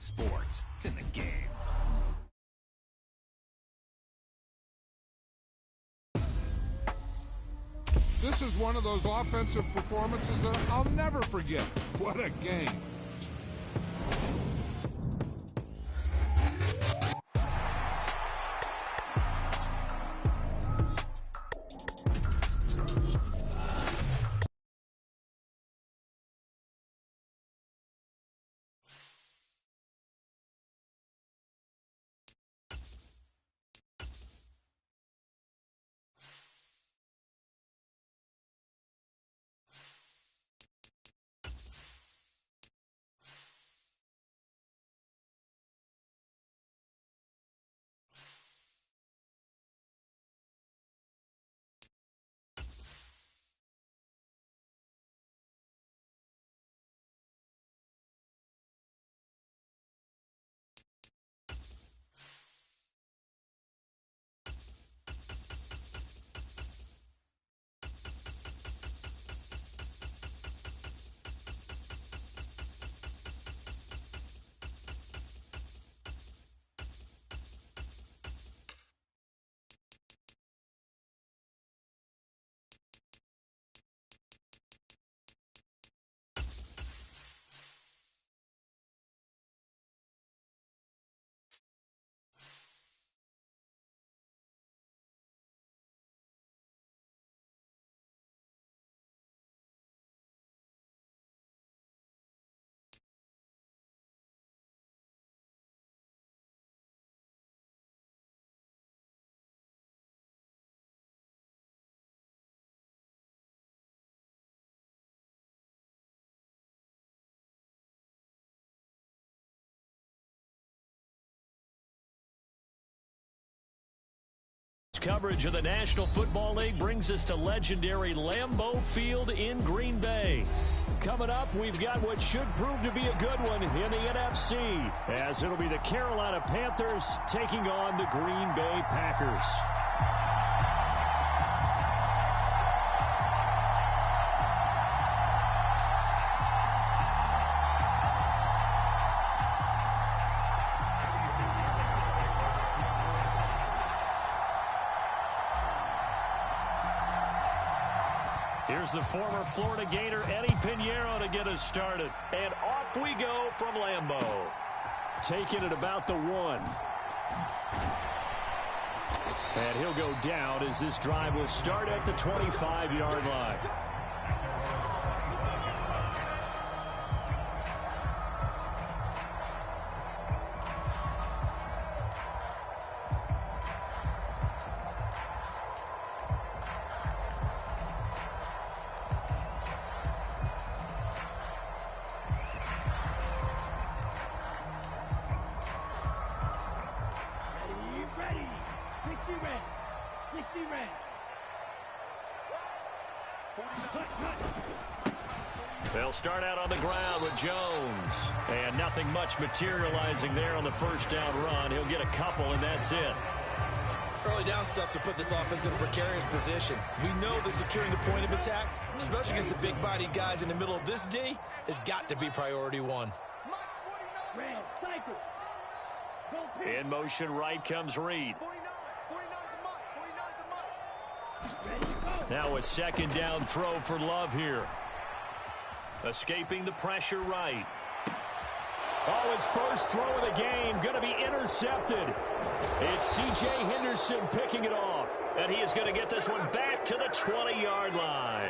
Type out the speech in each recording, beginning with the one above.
sports. It's in the game. This is one of those offensive performances that I'll never forget. What a game. Coverage of the National Football League brings us to legendary Lambeau Field in Green Bay. Coming up, we've got what should prove to be a good one in the NFC, as it'll be the Carolina Panthers taking on the Green Bay Packers. Here's the former Florida Gator, Eddie Pinheiro, to get us started. And off we go from Lambeau. Taking it about the 1. And he'll go down as this drive will start at the 25-yard line. They'll start out on the ground with Jones. And nothing much materializing there on the first down run. He'll get a couple, and that's it. Early down stuff to put this offense in a precarious position. We know that securing the point of attack, especially against the big-bodied guys in the middle of this D, has got to be priority 1. In motion right comes Reed. Now a second down throw for Love here. Escaping the pressure right. Oh, his first throw of the game going to be intercepted. It's C.J. Henderson picking it off. And he is going to get this one back to the 20-yard line.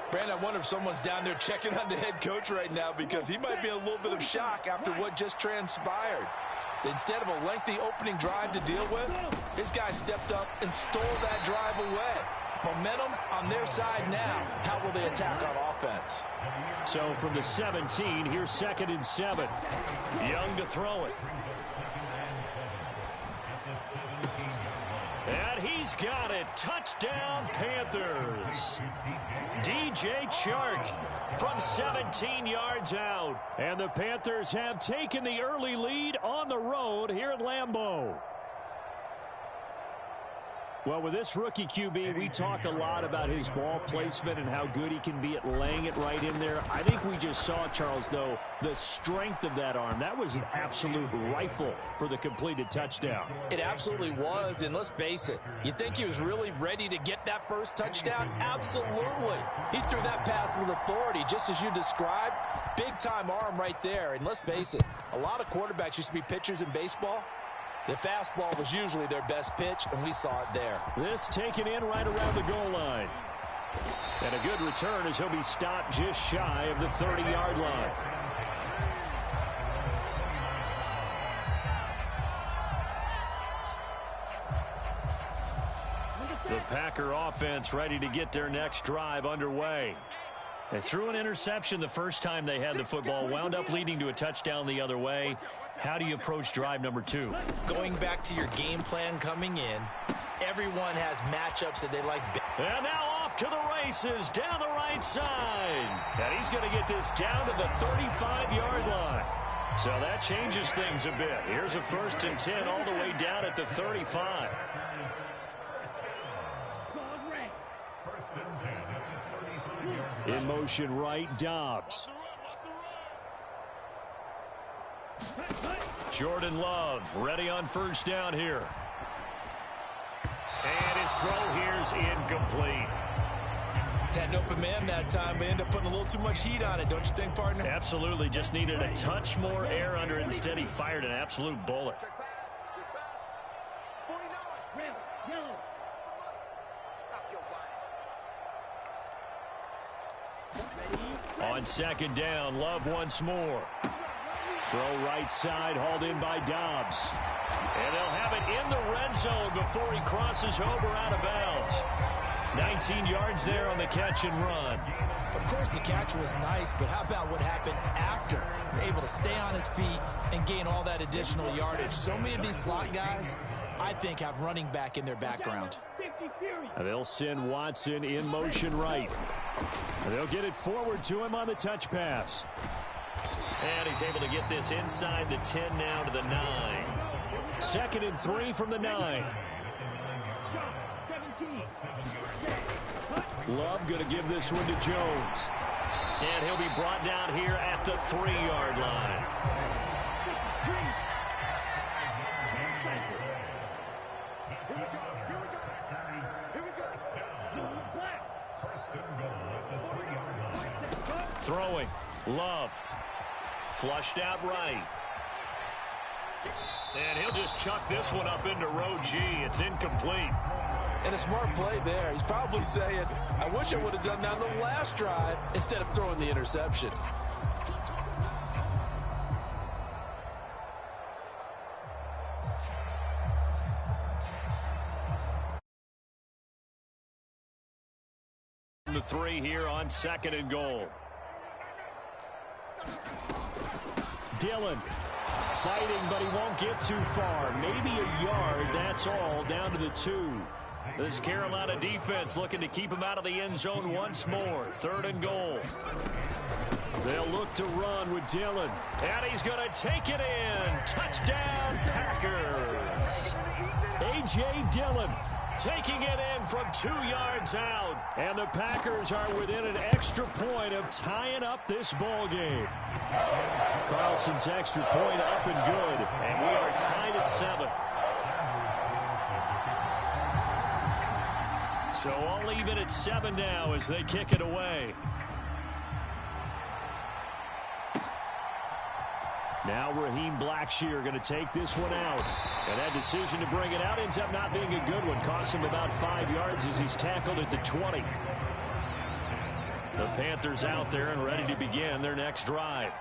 Brandon, I wonder if someone's down there checking on the head coach right now, because he might be in a little bit of shock after what just transpired. Instead of a lengthy opening drive to deal with, his guy stepped up and stole that drive away. Momentum on their side now. How will they attack on offense? So from the 17, here's 2nd and 7. Young to throw it. And he's got it. Touchdown, Panthers. DJ Chark from 17 yards out. And the Panthers have taken the early lead on the road here at Lambeau. Well, with this rookie QB, we talk a lot about his ball placement and how good he can be at laying it right in there. I think we just saw, Charles, though, the strength of that arm. That was an absolute rifle for the completed touchdown. It absolutely was, and let's face it, you think he was really ready to get that first touchdown? Absolutely. He threw that pass with authority, just as you described. Big-time arm right there, and let's face it, a lot of quarterbacks used to be pitchers in baseball. The fastball was usually their best pitch, and we saw it there. This taken in right around the goal line. And a good return as he'll be stopped just shy of the 30-yard line. The Packer offense ready to get their next drive underway. They threw an interception the first time they had the football, wound up leading to a touchdown the other way. How do you approach drive number 2? Going back to your game plan coming in, everyone has matchups that they like. And now off to the races down the right side. And he's going to get this down to the 35-yard line. So that changes things a bit. Here's a 1st and 10 all the way down at the 35. In motion right, Dobbs. Jordan Love ready on 1st down here. And his throw here's incomplete. Had an open man that time, but ended up putting a little too much heat on it, don't you think, partner? Absolutely, just needed a touch more air under it. Instead, he fired an absolute bullet. On 2nd down, Love once more. Throw right side, hauled in by Dobbs. And they'll have it in the red zone before he crosses over out of bounds. 19 yards there on the catch and run. Of course, the catch was nice, but how about what happened after? Able to stay on his feet and gain all that additional yardage. So many of these slot guys, I think, have running back in their background. And they'll send Watson in motion right. And they'll get it forward to him on the touch pass. And he's able to get this inside the 10 now to the 9. 2nd and 3 from the 9. Love going to give this one to Jones. And he'll be brought down here at the 3-yard line. Throwing. Love. Flushed out right. And he'll just chuck this one up into row G. It's incomplete. And a smart play there. He's probably saying, I wish I would have done that on the last drive instead of throwing the interception. The 3 here on 2nd and goal. Dillon fighting, but he won't get too far. Maybe a yard, that's all, down to the 2. This Carolina defense looking to keep him out of the end zone once more. 3rd and goal. They'll look to run with Dillon. And he's going to take it in. Touchdown, Packers. A.J. Dillon taking it in from 2 yards out. And the Packers are within an extra point of tying up this ball game. Carlson's extra point up and good. And we are tied at 7. So all even at 7 now as they kick it away. Now Raheem Blackshear going to take this one out. And that decision to bring it out ends up not being a good one. Costs him about 5 yards as he's tackled at the 20. The Panthers out there and ready to begin their next drive.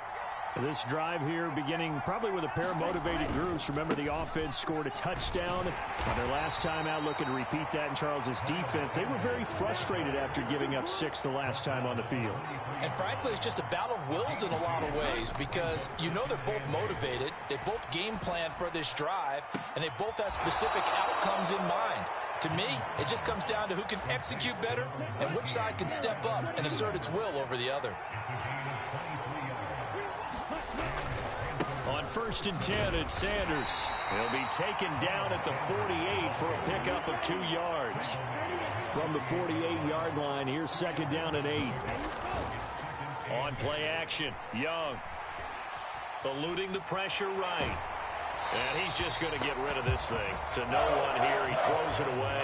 This drive here beginning probably with a pair of motivated groups. Remember, the offense scored a touchdown on their last time out, looking to repeat that in Charles's defense. They were very frustrated after giving up 6 the last time on the field. And frankly, it's just a battle of wills in a lot of ways because you know they're both motivated. They both game plan for this drive, and they both have specific outcomes in mind. To me, it just comes down to who can execute better and which side can step up and assert its will over the other. On first and 10, it's Sanders. He'll be taken down at the 48 for a pickup of 2 yards. From the 48-yard line, here's second down and 8. On play action, Young. Eluding the pressure right. And he's just going to get rid of this thing. To no one here, he throws it away,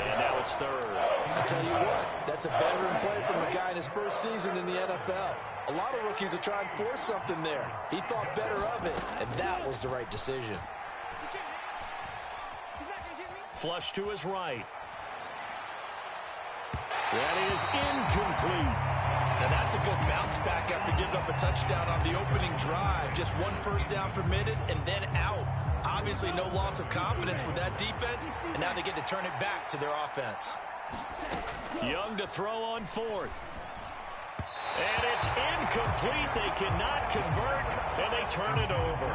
and now it's third. I tell you what, that's a veteran play from a guy in his first season in the NFL. A lot of rookies are trying to force something there. He thought better of it, and that was the right decision. Flush to his right. That is incomplete. Now that's a good bounce back after giving up a touchdown on the opening drive. Just 1 first down permitted and then out. Obviously no loss of confidence with that defense, and now they get to turn it back to their offense. Young to throw on 4th. And it's incomplete. They cannot convert, and they turn it over.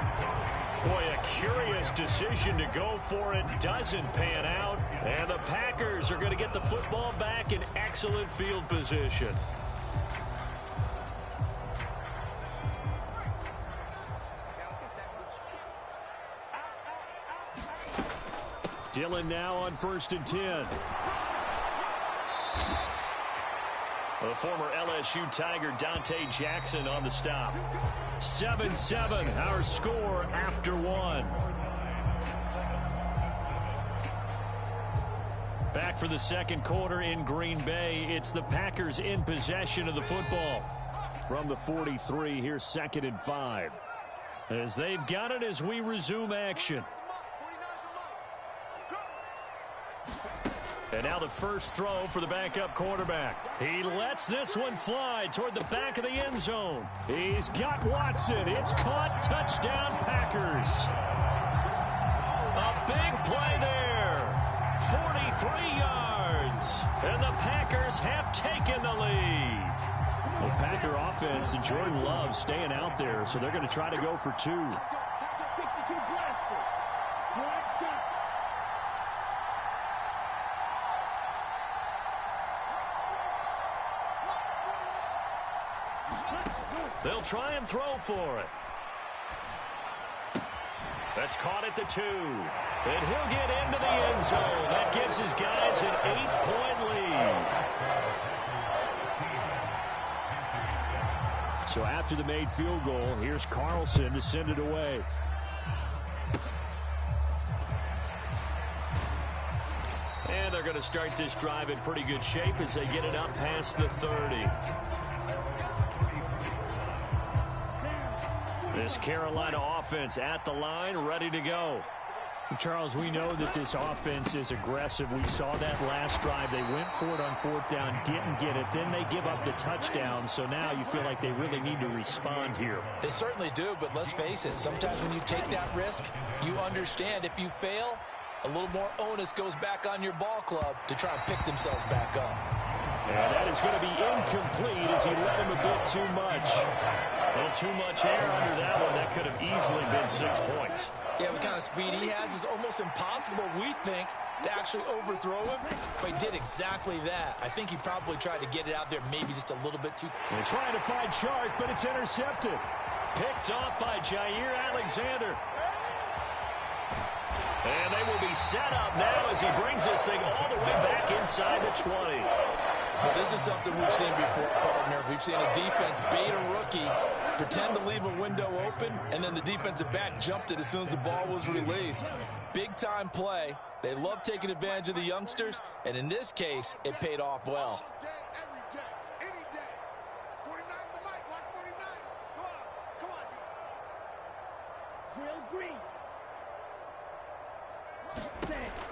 Boy, a curious decision to go for it. Doesn't pan out, and the Packers are going to get the football back in excellent field position. Dillon now on first and 10. The former LSU Tiger Dante Jackson on the stop. 7-7, our score after 1. Back for the second quarter in Green Bay. It's the Packers in possession of the football. From the 43, here's second and 5. As they've got it as we resume action. And now the first throw for the backup quarterback. He lets this one fly toward the back of the end zone. He's got Watson. It's caught. Touchdown, Packers. A big play there. 43 yards. And the Packers have taken the lead. The Packer offense and Jordan Love staying out there, so they're going to try to go for 2. They'll try and throw for it. That's caught at the 2. And he'll get into the end zone. That gives his guys an 8-point lead. So after the made field goal, here's Carlson to send it away. And they're going to start this drive in pretty good shape as they get it up past the 30. This Carolina offense at the line, ready to go. Charles, we know that this offense is aggressive. We saw that last drive. They went for it on 4th down, didn't get it. Then they give up the touchdown. So now you feel like they really need to respond here. They certainly do, but let's face it. Sometimes when you take that risk, you understand if you fail, a little more onus goes back on your ball club to try and pick themselves back up. And that is going to be incomplete as he let him a bit too much. A little too much air under that one. That could have easily been 6 points. Yeah, what kind of speed he has is almost impossible, we think, to actually overthrow him. But he did exactly that. I think he probably tried to get it out there maybe just a little bit too. They're trying to find Chark, but it's intercepted. Picked off by Jair Alexander. And they will be set up now as he brings this thing all the way back inside the 20. Well, this is something we've seen before, partner. We've seen a defense bait a rookie, pretend to leave a window open, and then the defensive back jumped it as soon as the ball was released. Big-time play. They love taking advantage of the youngsters, and in this case, it paid off well.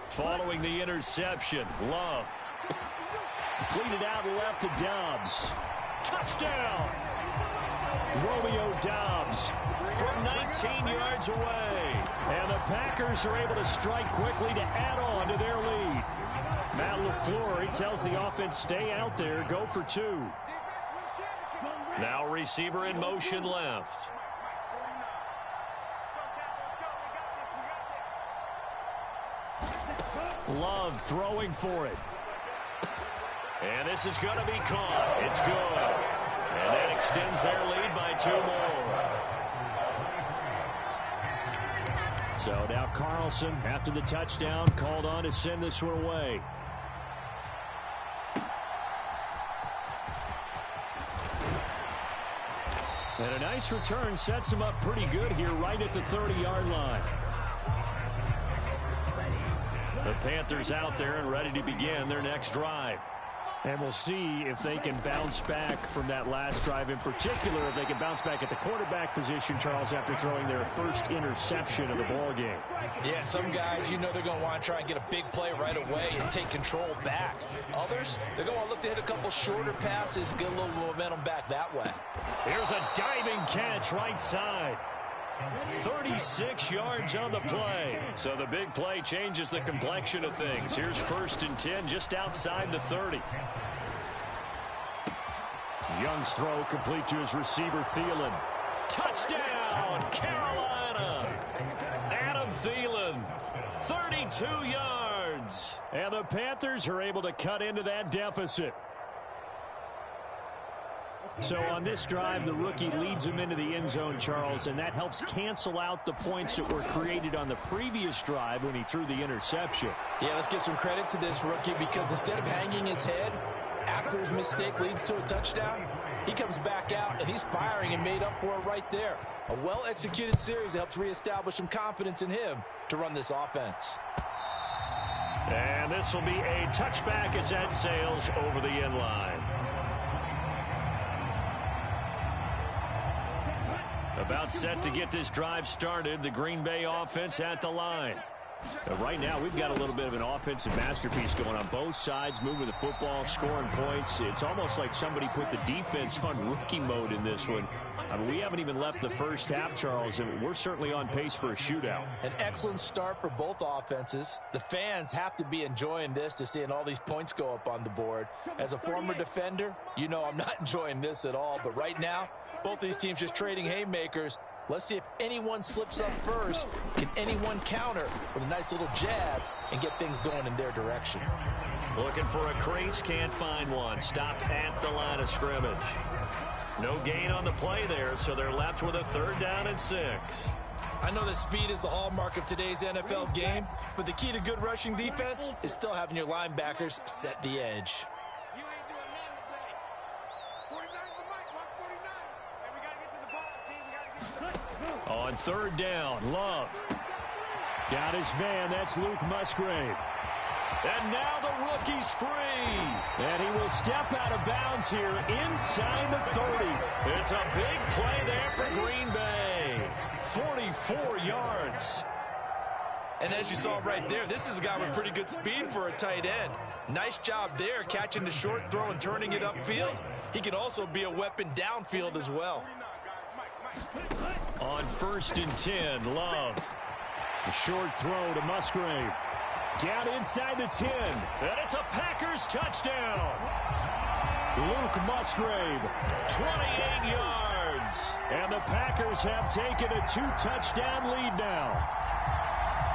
Following the interception, Love. Completed out left to Dobbs. Touchdown! Romeo Dobbs from 19 yards away. And the Packers are able to strike quickly to add on to their lead. Matt LaFleur, he tells the offense, stay out there, go for 2. Now receiver in motion left. Love throwing for it. And this is going to be caught. It's good. And that extends their lead by 2 more. So now Carlson, after the touchdown, called on to send this one away. And a nice return sets him up pretty good here right at the 30-yard line. The Panthers out there and ready to begin their next drive. And we'll see if they can bounce back from that last drive, in particular if they can bounce back at the quarterback position, Charles, after throwing their first interception of the ball game. Yeah, some guys, you know they're going to want to try and get a big play right away and take control back. Others, they're going to look to hit a couple shorter passes, get a little momentum back that way. Here's a diving catch right side. 36 yards on the play. So the big play changes the complexion of things. Here's 1st and 10 just outside the 30. Young's throw complete to his receiver, Thielen. Touchdown, Carolina. Adam Thielen, 32 yards. And the Panthers are able to cut into that deficit. So on this drive, the rookie leads him into the end zone, Charles, and that helps cancel out the points that were created on the previous drive when he threw the interception. Yeah, let's give some credit to this rookie because instead of hanging his head after his mistake leads to a touchdown, he comes back out and he's firing and made up for it right there. A well-executed series helps reestablish some confidence in him to run this offense. And this will be a touchback as that sails over the end line. About set to get this drive started, the Green Bay offense at the line. Right now, we've got a little bit of an offensive masterpiece going on both sides, moving the football, scoring points. It's almost like somebody put the defense on rookie mode in this one. I mean, we haven't even left the first half, Charles, and we're certainly on pace for a shootout. An excellent start for both offenses. The fans have to be enjoying this to seeing all these points go up on the board. As a former defender, you know I'm not enjoying this at all, but right now, both these teams just trading haymakers. Let's see if anyone slips up first. Can anyone counter with a nice little jab and get things going in their direction? Looking for a crease, can't find one. Stopped at the line of scrimmage. No gain on the play there, so they're left with a 3rd down and 6. I know that speed is the hallmark of today's NFL game, but the key to good rushing defense is still having your linebackers set the edge. On 3rd down, Love. Got his man, that's Luke Musgrave. And now the rookie's free. And he will step out of bounds here inside the 30. It's a big play there for Green Bay. 44 yards. And as you saw right there, this is a guy with pretty good speed for a tight end. Nice job there, catching the short throw and turning it upfield. He can also be a weapon downfield as well. On 1st and 10, Love. A short throw to Musgrave. Down inside the 10. And it's a Packers touchdown. Luke Musgrave, 28 yards. And the Packers have taken a 2-touchdown lead now.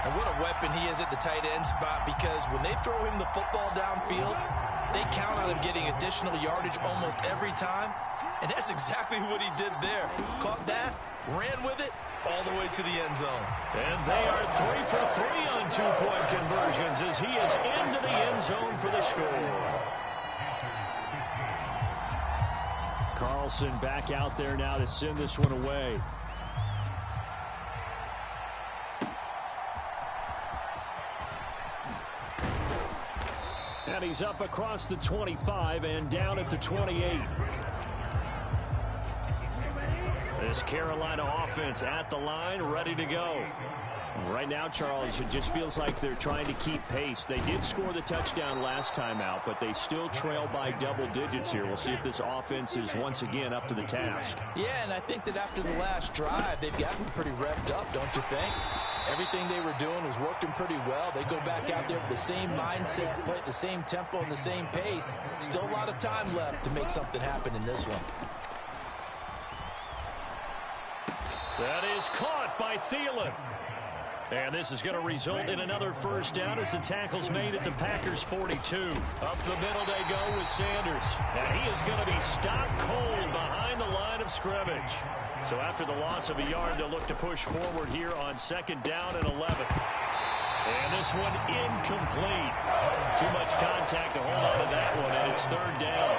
And what a weapon he is at the tight end spot, because when they throw him the football downfield, they count on him getting additional yardage almost every time. And that's exactly what he did there. Caught that, ran with it, all the way to the end zone. And they are 3 for 3 on 2-point conversions as he is into the end zone for the score. Carlson back out there now to send this one away. And he's up across the 25 and down at the 28. This Carolina offense at the line, ready to go. Right now, Charles, it just feels like they're trying to keep pace. They did score the touchdown last time out, but they still trail by double digits here. We'll see if this offense is once again up to the task. Yeah, and I think that after the last drive, they've gotten pretty revved up, don't you think? Everything they were doing was working pretty well. They go back out there with the same mindset, play at the same tempo and the same pace. Still a lot of time left to make something happen in this one. That is caught by Thielen. And this is going to result in another first down as the tackle's made at the Packers' 42. Up the middle they go with Sanders. And he is going to be stopped cold behind the line of scrimmage. So after the loss of a yard, they'll look to push forward here on second down and 11. And this one incomplete. Too much contact to hold on to that one, and it's third down.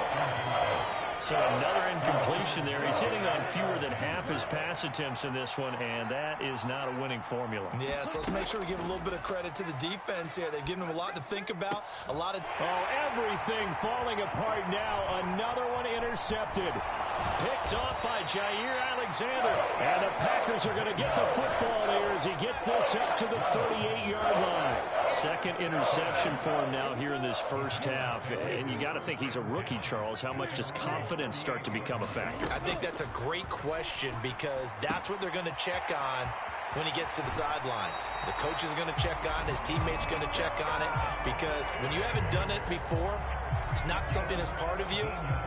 So another incompletion there. He's hitting on fewer than half his pass attempts in this one, and that is not a winning formula. Yeah, so let's make sure we give a little bit of credit to the defense here. They've given him a lot to think about, a lot of... Oh, everything falling apart now. Another one intercepted. Picked off by Jair Alexander. And the Packers are going to get the football there as he gets this up to the 38-yard line. Second interception for him now here in this first half. And you got to think he's a rookie, Charles. How much does confidence start to become a factor? I think that's a great question because that's what they're going to check on when he gets to the sidelines. The coach is going to check on it. His teammates going to check on it because when you haven't done it before, it's not something that's part of you.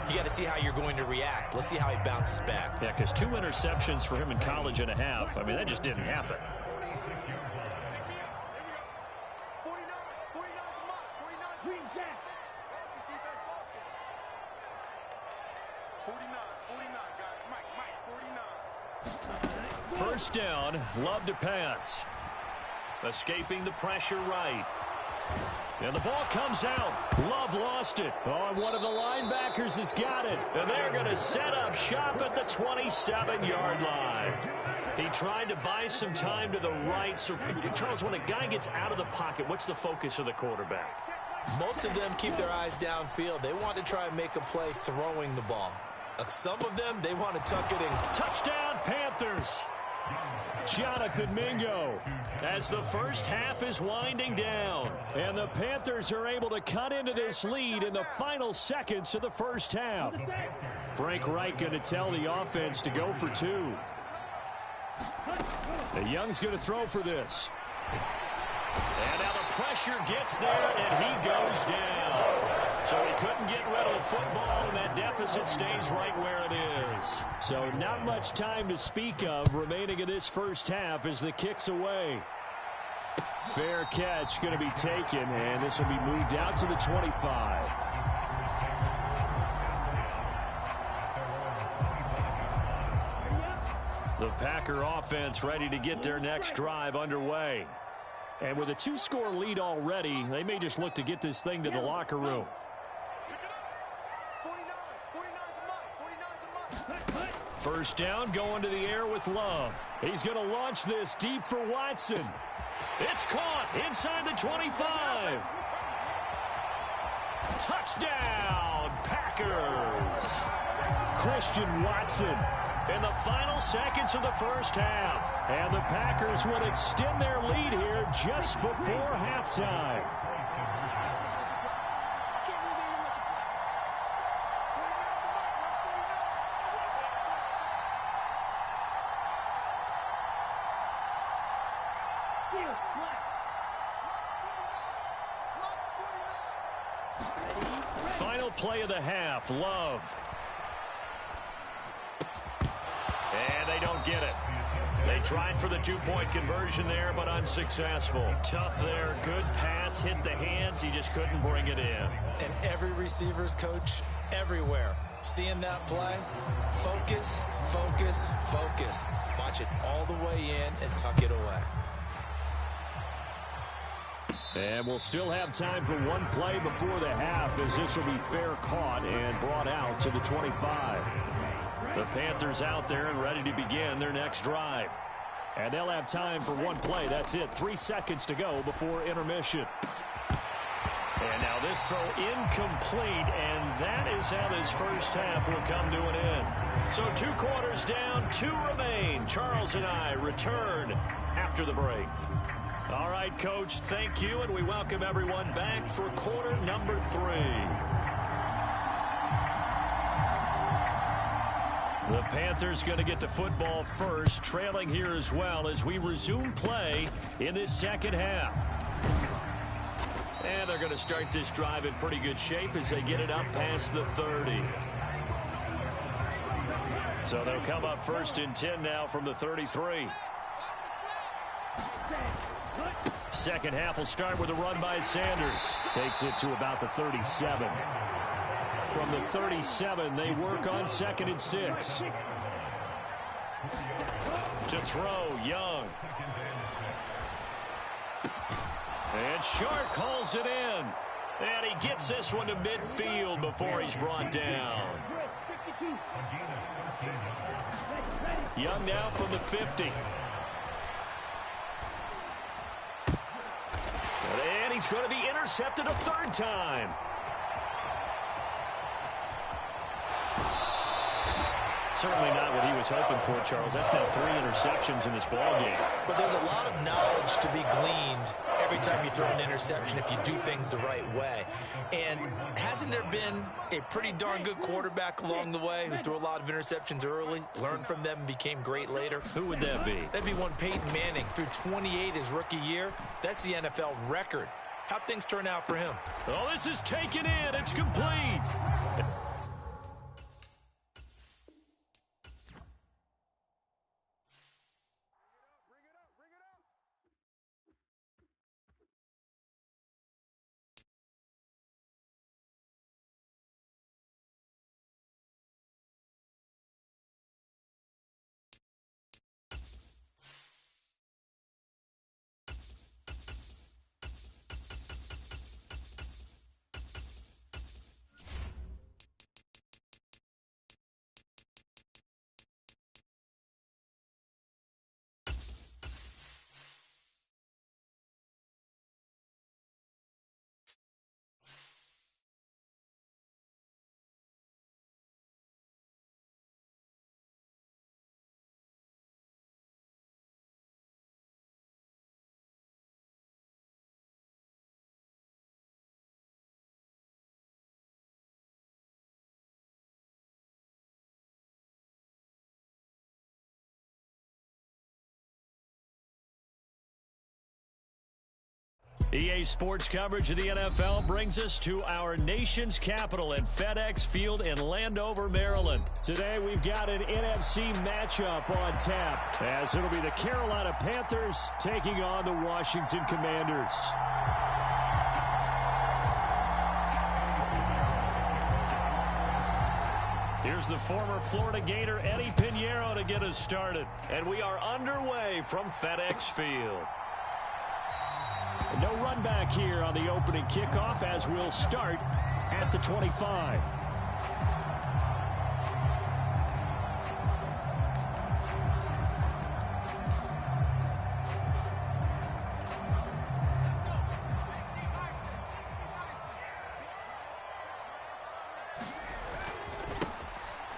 You got to see how you're going to react. Let's see how he bounces back. Yeah, because 2 interceptions for him in college and a half. I mean, that just didn't happen. First down, Love to pass. Escaping the pressure right. And the ball comes out. Love lost it. Oh, and one of the linebackers has got it. And they're going to set up shop at the 27-yard line. He tried to buy some time to the right. So, Charles, when a guy gets out of the pocket, what's the focus of the quarterback? Most of them keep their eyes downfield. They want to try and make a play throwing the ball. Some of them, they want to tuck it in. Touchdown, Panthers. Jonathan Mingo as the first half is winding down. And the Panthers are able to cut into this lead in the final seconds of the first half. Frank Reich going to tell the offense to go for 2. The Young's going to throw for this. And now the pressure gets there, and he goes down. So he couldn't get rid of the football, and that deficit stays right where it is. So not much time to speak of remaining in this first half as the kick's away. Fair catch going to be taken, and this will be moved out to the 25. The Packer offense ready to get their next drive underway. And with a 2-score lead already, they may just look to get this thing to the locker room. First down, going to the air with Love. He's going to launch this deep for Watson. It's caught inside the 25. Touchdown, Packers. Christian Watson in the final seconds of the first half. And the Packers will extend their lead here just before halftime. Final play of the half, Love. And they don't get it. They tried for the 2-point conversion there, but unsuccessful. Tough there. Good pass. Hit the hands. He just couldn't bring it in. And every receiver's coach everywhere. Seeing that play, focus, focus, focus. Watch it all the way in and tuck it away. And we'll still have time for one play before the half as this will be fair caught and brought out to the 25. The Panthers out there and ready to begin their next drive. And they'll have time for one play. That's it. 3 seconds to go before intermission. And now this throw incomplete, and that is how this first half will come to an end. So 2 quarters down, 2 remain. Charles and I return after the break. All right, Coach, thank you, and we welcome everyone back for quarter number 3. The Panthers going to get the football first, trailing here as well as we resume play in this second half. And they're going to start this drive in pretty good shape as they get it up past the 30. So they'll come up first and 10 now from the 33. Second half will start with a run by Sanders. Takes it to about the 37. From the 37, they work on 2nd and 6. To throw, Young. And Shark calls it in. And he gets this one to midfield before he's brought down. Young now from the 50. And he's going to be intercepted a 3rd time. Certainly not what he was hoping for, Charles. That's now 3 interceptions in this ballgame. But there's a lot of knowledge to be gleaned every time you throw an interception if you do things the right way. And hasn't there been a pretty darn good quarterback along the way who threw a lot of interceptions early, learned from them, and became great later? Who would that be? That'd be one Peyton Manning. Threw 28 his rookie year. That's the NFL record. How'd things turn out for him? Oh, this is taken in. It's complete. EA Sports coverage of the NFL brings us to our nation's capital at FedEx Field in Landover, Maryland. Today we've got an NFC matchup on tap, as it'll be the Carolina Panthers taking on the Washington Commanders. Here's the former Florida Gator Eddie Pinheiro to get us started. And we are underway from FedEx Field. No run back here on the opening kickoff, as we'll start at the 25.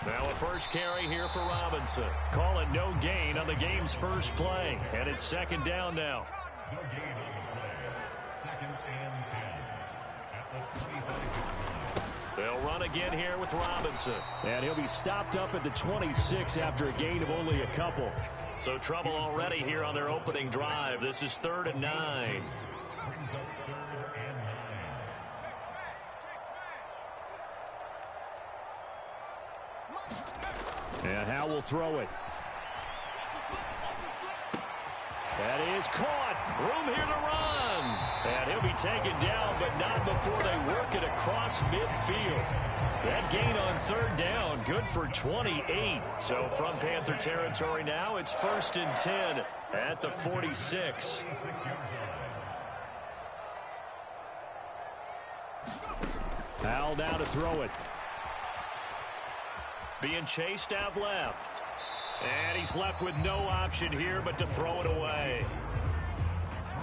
Now a first carry here for Robinson. Call it no gain on the game's first play. And it's 2nd down now. They'll run again here with Robinson. And he'll be stopped up at the 26 after a gain of only a couple. So trouble already here on their opening drive. This is 3rd and 9. And Howe will throw it. That is caught. Room here to run. And he'll be taken down, but not before they work it across midfield. That gain on 3rd down, good for 28. So from Panther territory now, it's 1st and 10 at the 46. Howell now to throw it. Being chased out left. And he's left with no option here but to throw it away.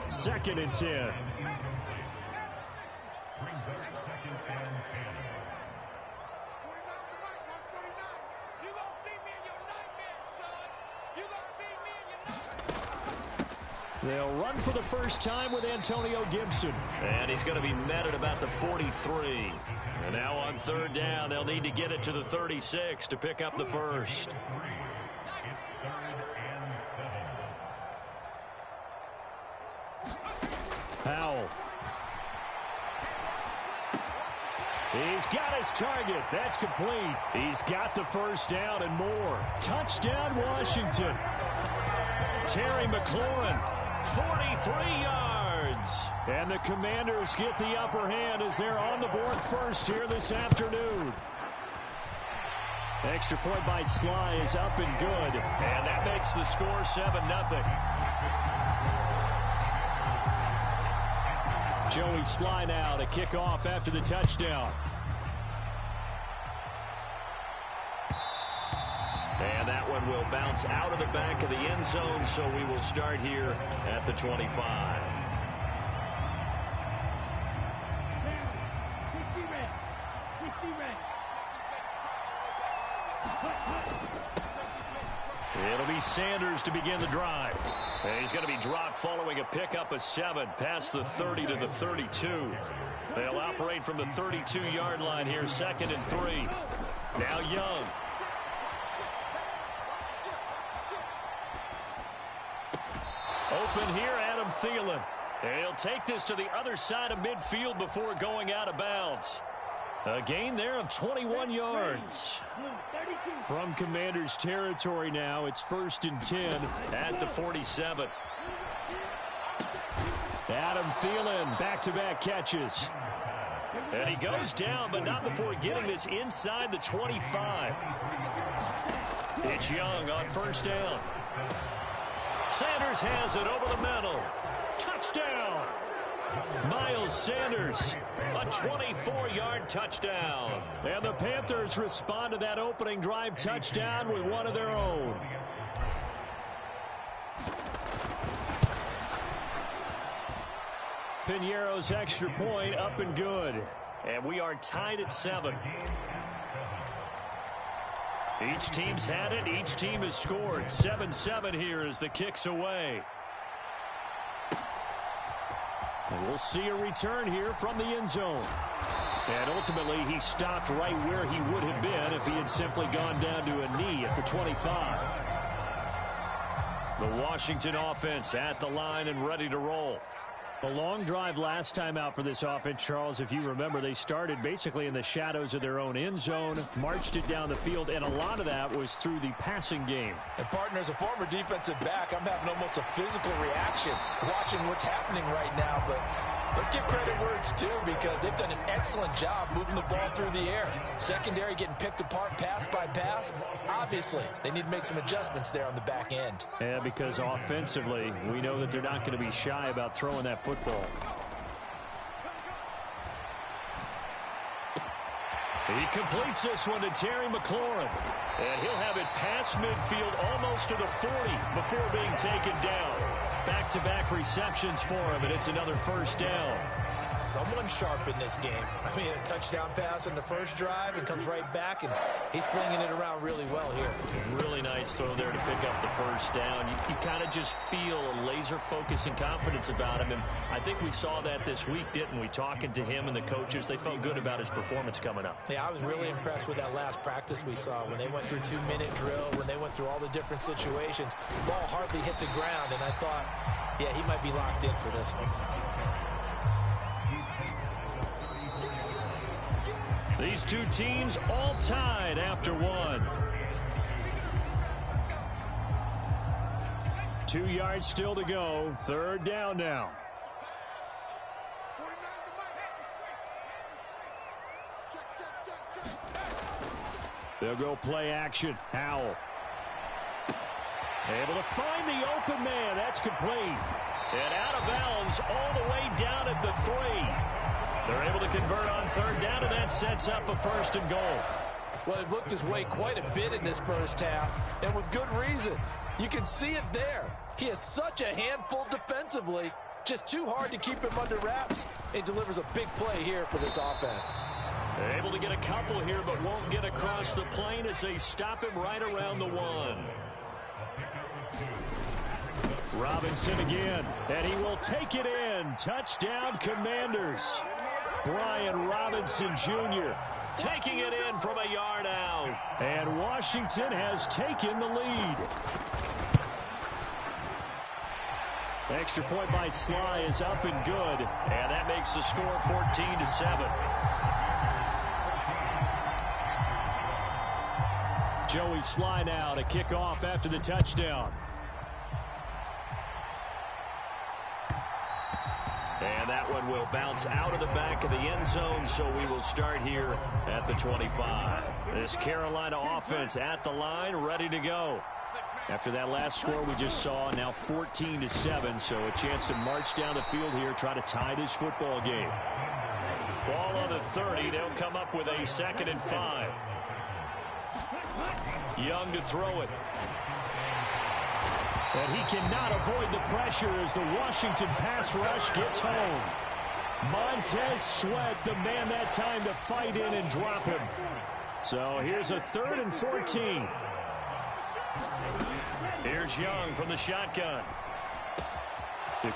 2nd and 10. They'll run for the first time with Antonio Gibson. And he's going to be met at about the 43. And now on 3rd down, they'll need to get it to the 36 to pick up the first. Howell. He's got his target. That's complete. He's got the first down and more. Touchdown, Washington. Terry McLaurin 43 yards. And the Commanders get the upper hand as they're on the board first here this afternoon. Extra point by Sly is up and good. And that makes the score 7-0. Joey Sly now to kick off after the touchdown. And that one will bounce out of the back of the end zone, so we will start here at the 25. It'll be Sanders to begin the drive. And he's going to be dropped following a pickup of 7 past the 30 to the 32. They'll operate from the 32-yard line here, 2nd and 3. Now Young. Open here, Adam Thielen. And he'll take this to the other side of midfield before going out of bounds. A gain there of 21 yards. From Commanders territory now, it's 1st and 10 at the 47. Adam Thielen, back-to-back catches. And he goes down, but not before getting this inside the 25. It's Young on 1st down. Sanders has it over the middle. Touchdown! Miles Sanders, a 24-yard touchdown. And the Panthers respond to that opening drive touchdown with one of their own. Piñeiro's extra point up and good. And we are tied at 7. Each team's had it. Each team has scored. 7-7 here as the kick's away. And we'll see a return here from the end zone. And ultimately, he stopped right where he would have been if he had simply gone down to a knee at the 25. The Washington offense at the line and ready to roll. A long drive last time out for this offense, Charles. If you remember, they started basically in the shadows of their own end zone, marched it down the field, and a lot of that was through the passing game. And partner, as a former defensive back, I'm having almost a physical reaction watching what's happening right now. But let's give credit where it's due, because they've done an excellent job moving the ball through the air. Secondary getting picked apart pass by pass. Obviously, they need to make some adjustments there on the back end. Yeah, because offensively, we know that they're not going to be shy about throwing that football. He completes this one to Terry McLaurin. And he'll have it past midfield almost to the 40 before being taken down. Back-to-back receptions for him, and it's another 1st down. Someone sharp in this game. I mean, a touchdown pass in the first drive and comes right back, and he's flinging it around really well here. Really nice throw there to pick up the 1st down. You kind of just feel a laser focus and confidence about him, and I think we saw that this week, didn't we? Talking to him and the coaches, they felt good about his performance coming up. Yeah, I was really impressed with that last practice we saw when they went through 2-minute drill, when they went through all the different situations. The ball hardly hit the ground, and I thought, yeah, he might be locked in for this one. These two teams all tied after one. 2 yards still to go. 3rd down now. They'll go play action. Howell. Able to find the open man. That's complete. And out of bounds all the way down at the 3. They're able to convert on 3rd down, and that sets up a 1st and goal. Well, it looked his way quite a bit in this first half, and with good reason. You can see it there. He has such a handful defensively. Just too hard to keep him under wraps. He delivers a big play here for this offense. They're able to get a couple here, but won't get across the plane as they stop him right around the 1. Robinson again, and he will take it in. Touchdown, Commanders. Brian Robinson Jr. taking it in from a yard out. And Washington has taken the lead. Extra point by Sly is up and good. And that makes the score 14-7. Joey Sly now to kick off after the touchdown. And that one will bounce out of the back of the end zone, so we will start here at the 25. This Carolina offense at the line, ready to go. After that last score we just saw, now 14-7, so a chance to march down the field here, try to tie this football game. Ball on the 30. They'll come up with a 2nd and 5. Young to throw it. And he cannot avoid the pressure as the Washington pass rush gets home. Montez Sweat, the man that time to fight in and drop him. So here's a 3rd and 14. Here's Young from the shotgun.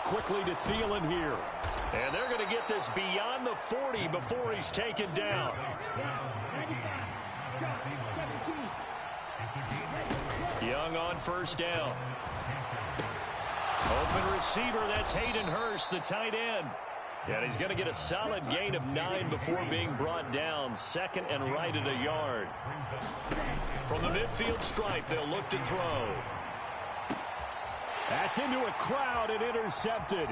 Quickly to Thielen here. And they're going to get this beyond the 40 before he's taken down. Young on 1st down. Open receiver, that's Hayden Hurst, the tight end. And he's going to get a solid gain of 9 before being brought down. 2nd and right at a yard. From the midfield stripe, they'll look to throw. That's into a crowd and intercepted.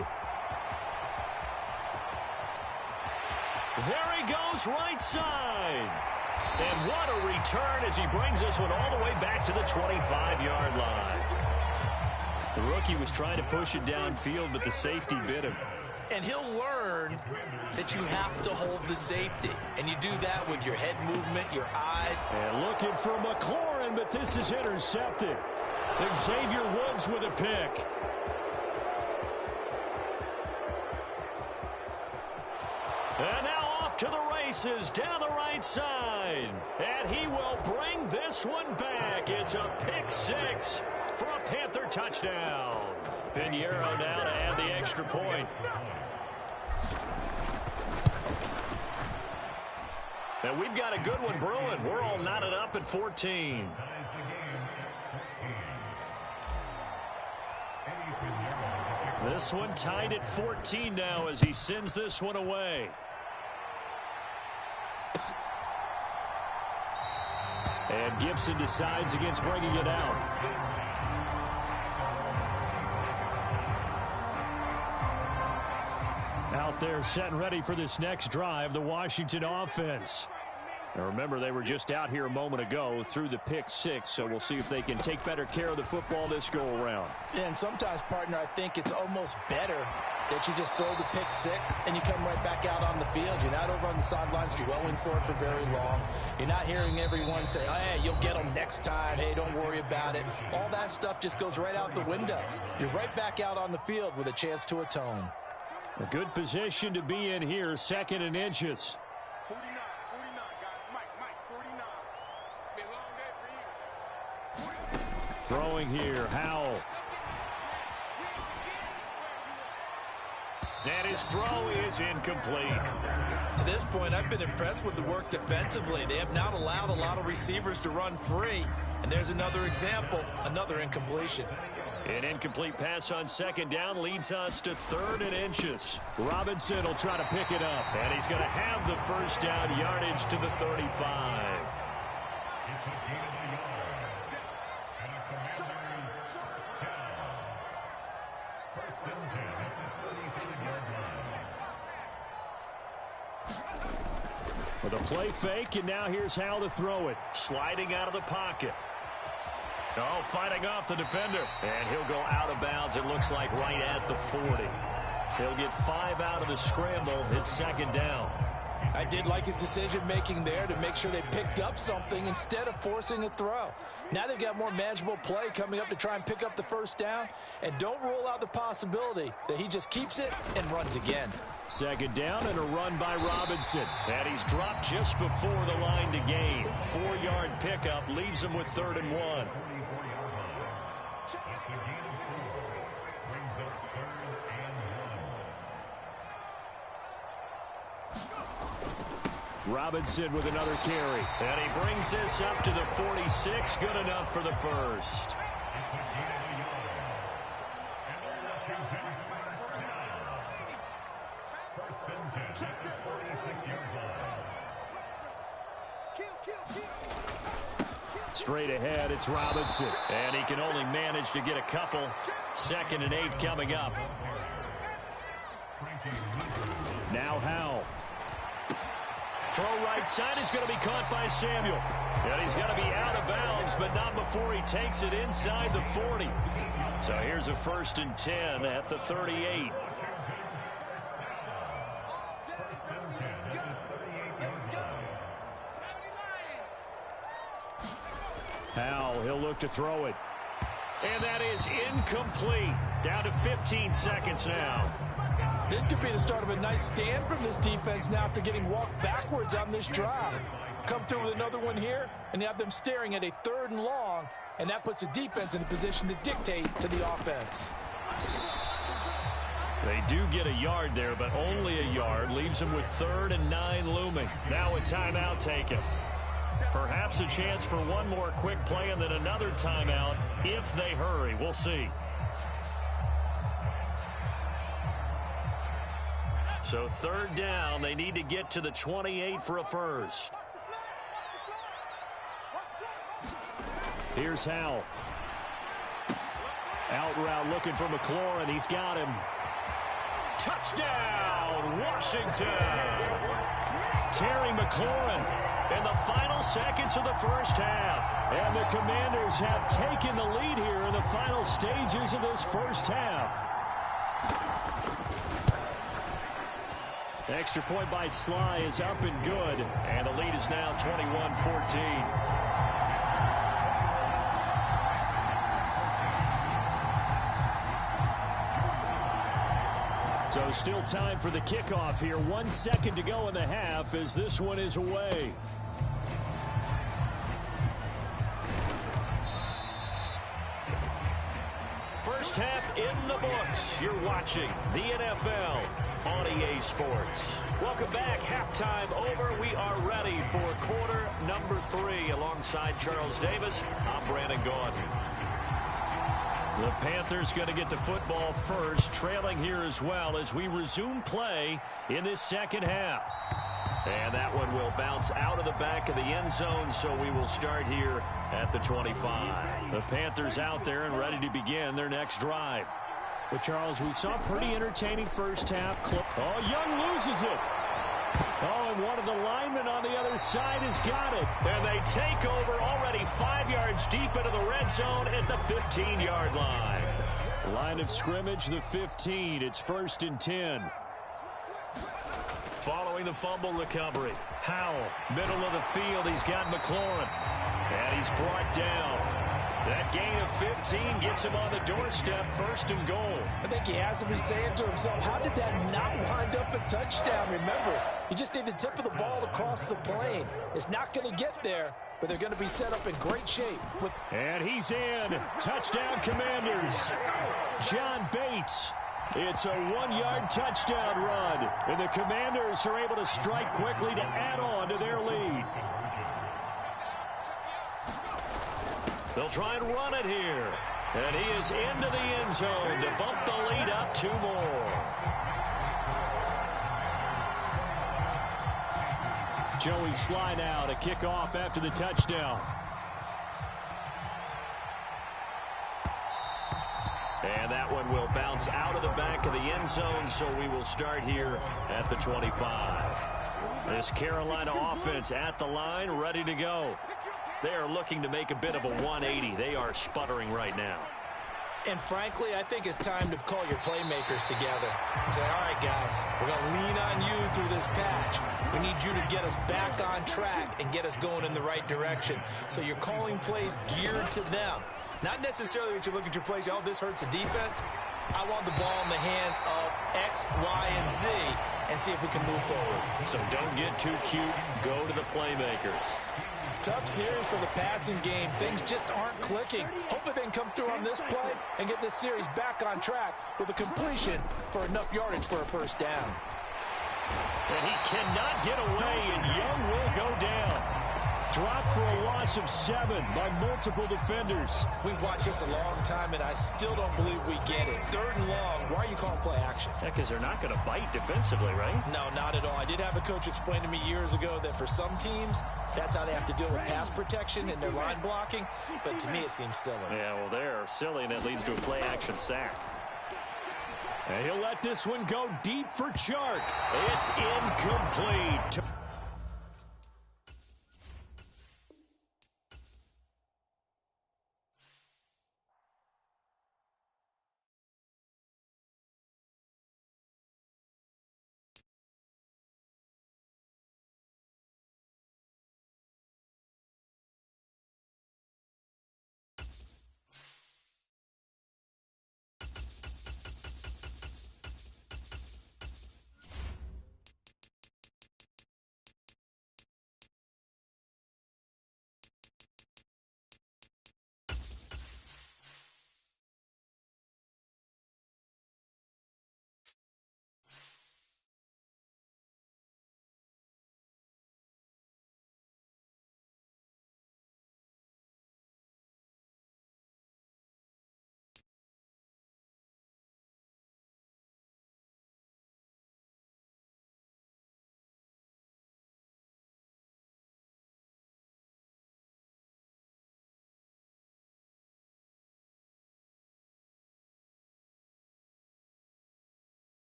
There he goes, right side. And what a return as he brings this one all the way back to the 25-yard line. The rookie was trying to push it downfield, but the safety bit him. And he'll learn that you have to hold the safety. And you do that with your head movement, your eye. And looking for McLaurin, but this is intercepted. Xavier Woods with a pick. And now off to the races down the right side. And he will bring this one back. It's a pick 6 for a Panther touchdown. Pinheiro now to add the extra point. And we've got a good one brewing. We're all knotted up at 14. This one tied at 14 now as he sends this one away. And Gibson decides against bringing it out. Out there set and ready for this next drive, the Washington offense. Now remember, they were just out here a moment ago through the pick 6, so we'll see if they can take better care of the football this go-around. Yeah, and sometimes, partner, I think it's almost better that you just throw the pick 6 and you come right back out on the field. You're not over on the sidelines dwelling for it for very long. You're not hearing everyone say, oh, hey, you'll get them next time. Hey, don't worry about it. All that stuff just goes right out the window. You're right back out on the field with a chance to atone. A good position to be in here, 2nd and inches. 49, guys. Mike, 49. It's been a long day for you. Throwing here, Howell. And his throw is incomplete. To this point, I've been impressed with the work defensively. They have not allowed a lot of receivers to run free. And there's another example, another incompletion. An incomplete pass on 2nd down leads us to 3rd and inches. Robinson will try to pick it up. And he's going to have the 1st down yardage to the 35. With a play fake, and now here's how to throw it. Sliding out of the pocket. Oh, fighting off the defender. And he'll go out of bounds, it looks like, right at the 40. He'll get 5 out of the scramble. It's 2nd down. I did like his decision-making there to make sure they picked up something instead of forcing a throw. Now they've got more manageable play coming up to try and pick up the 1st down. And don't rule out the possibility that he just keeps it and runs again. 2nd down and a run by Robinson. And he's dropped just before the line to gain. 4-yard pickup leaves him with 3rd and 1. Robinson with another carry. And he brings this up to the 46. Good enough for the 1st. Straight ahead, it's Robinson. And he can only manage to get a couple. 2nd and 8 coming up. Now Howell. Throw right side is going to be caught by Samuel. And he's going to be out of bounds, but not before he takes it inside the 40. So here's a 1st and 10 at the 38. Howell, he'll look to throw it. And that is incomplete. Down to 15 seconds now. This could be the start of a nice stand from this defense now after getting walked backwards on this drive. Come through with another one here, and you have them staring at a 3rd and long, and that puts the defense in a position to dictate to the offense. They do get a yard there, but only a yard. Leaves them with 3rd and 9 looming. Now a timeout taken. Perhaps a chance for one more quick play and then another timeout if they hurry. We'll see. So 3rd down, they need to get to the 28 for a 1st. Here's Howell. Out route looking for McLaurin. He's got him. Touchdown, Washington. Terry McLaurin in the final seconds of the 1st half. And the Commanders have taken the lead here in the final stages of this 1st half. Extra point by Sly is up and good. And the lead is now 21-14. So still time for the kickoff here. 1 second to go in the half as this one is away. First half in the books. You're watching the NFL on EA Sports. Welcome back. Halftime over. We are ready for quarter number 3 alongside Charles Davis. I'm Brandon Gaudin. The Panthers going to get the football first, trailing here as well as we resume play in this 2nd half. And that one will bounce out of the back of the end zone, so we will start here at the 25. The Panthers out there and ready to begin their next drive. But, Charles, we saw a pretty entertaining first half clip. Oh, Young loses it. Oh, and one of the linemen on the other side has got it. And they take over already 5 yards deep into the red zone at the 15-yard line. Line of scrimmage, the 15. It's 1st and 10. Following the fumble recovery, Howell, middle of the field. He's got McLaurin. And he's brought down. That gain of 15 gets him on the doorstep, 1st and goal. I think he has to be saying to himself, how did that not wind up a touchdown? Remember, you just need the tip of the ball to cross the plane. It's not going to get there, but they're going to be set up in great shape. And he's in. Touchdown, Commanders. John Bates. It's a 1-yard touchdown run. And the Commanders are able to strike quickly to add on to their lead. They'll try and run it here. And he is into the end zone to bump the lead up 2 more. Joey Sly now to kick off after the touchdown. And that one will bounce out of the back of the end zone, so we will start here at the 25. This Carolina offense at the line, ready to go. They are looking to make a bit of a 180. They are sputtering right now. And frankly, I think it's time to call your playmakers together and say, all right, guys, we're going to lean on you through this patch. We need you to get us back on track and get us going in the right direction. So you're calling plays geared to them. Not necessarily that you look at your plays, oh, this hurts the defense. I want the ball in the hands of X, Y, and Z and see if we can move forward. So don't get too cute. Go to the playmakers. Tough series for the passing game. Things just aren't clicking. Hopefully they can come through on this play and get this series back on track with a completion for enough yardage for a 1st down. And he cannot get away, and Young will go down. Dropped for a loss of 7 by multiple defenders. We've watched this a long time, and I still don't believe we get it. 3rd and long. Why are you calling play action? Yeah, because they're not going to bite defensively, right? No, not at all. I did have a coach explain to me years ago that for some teams, that's how they have to deal with pass protection and their line blocking. But to me, it seems silly. Yeah, well, they're silly, and it leads to a play-action sack. And he'll let this one go deep for Chark. It's incomplete.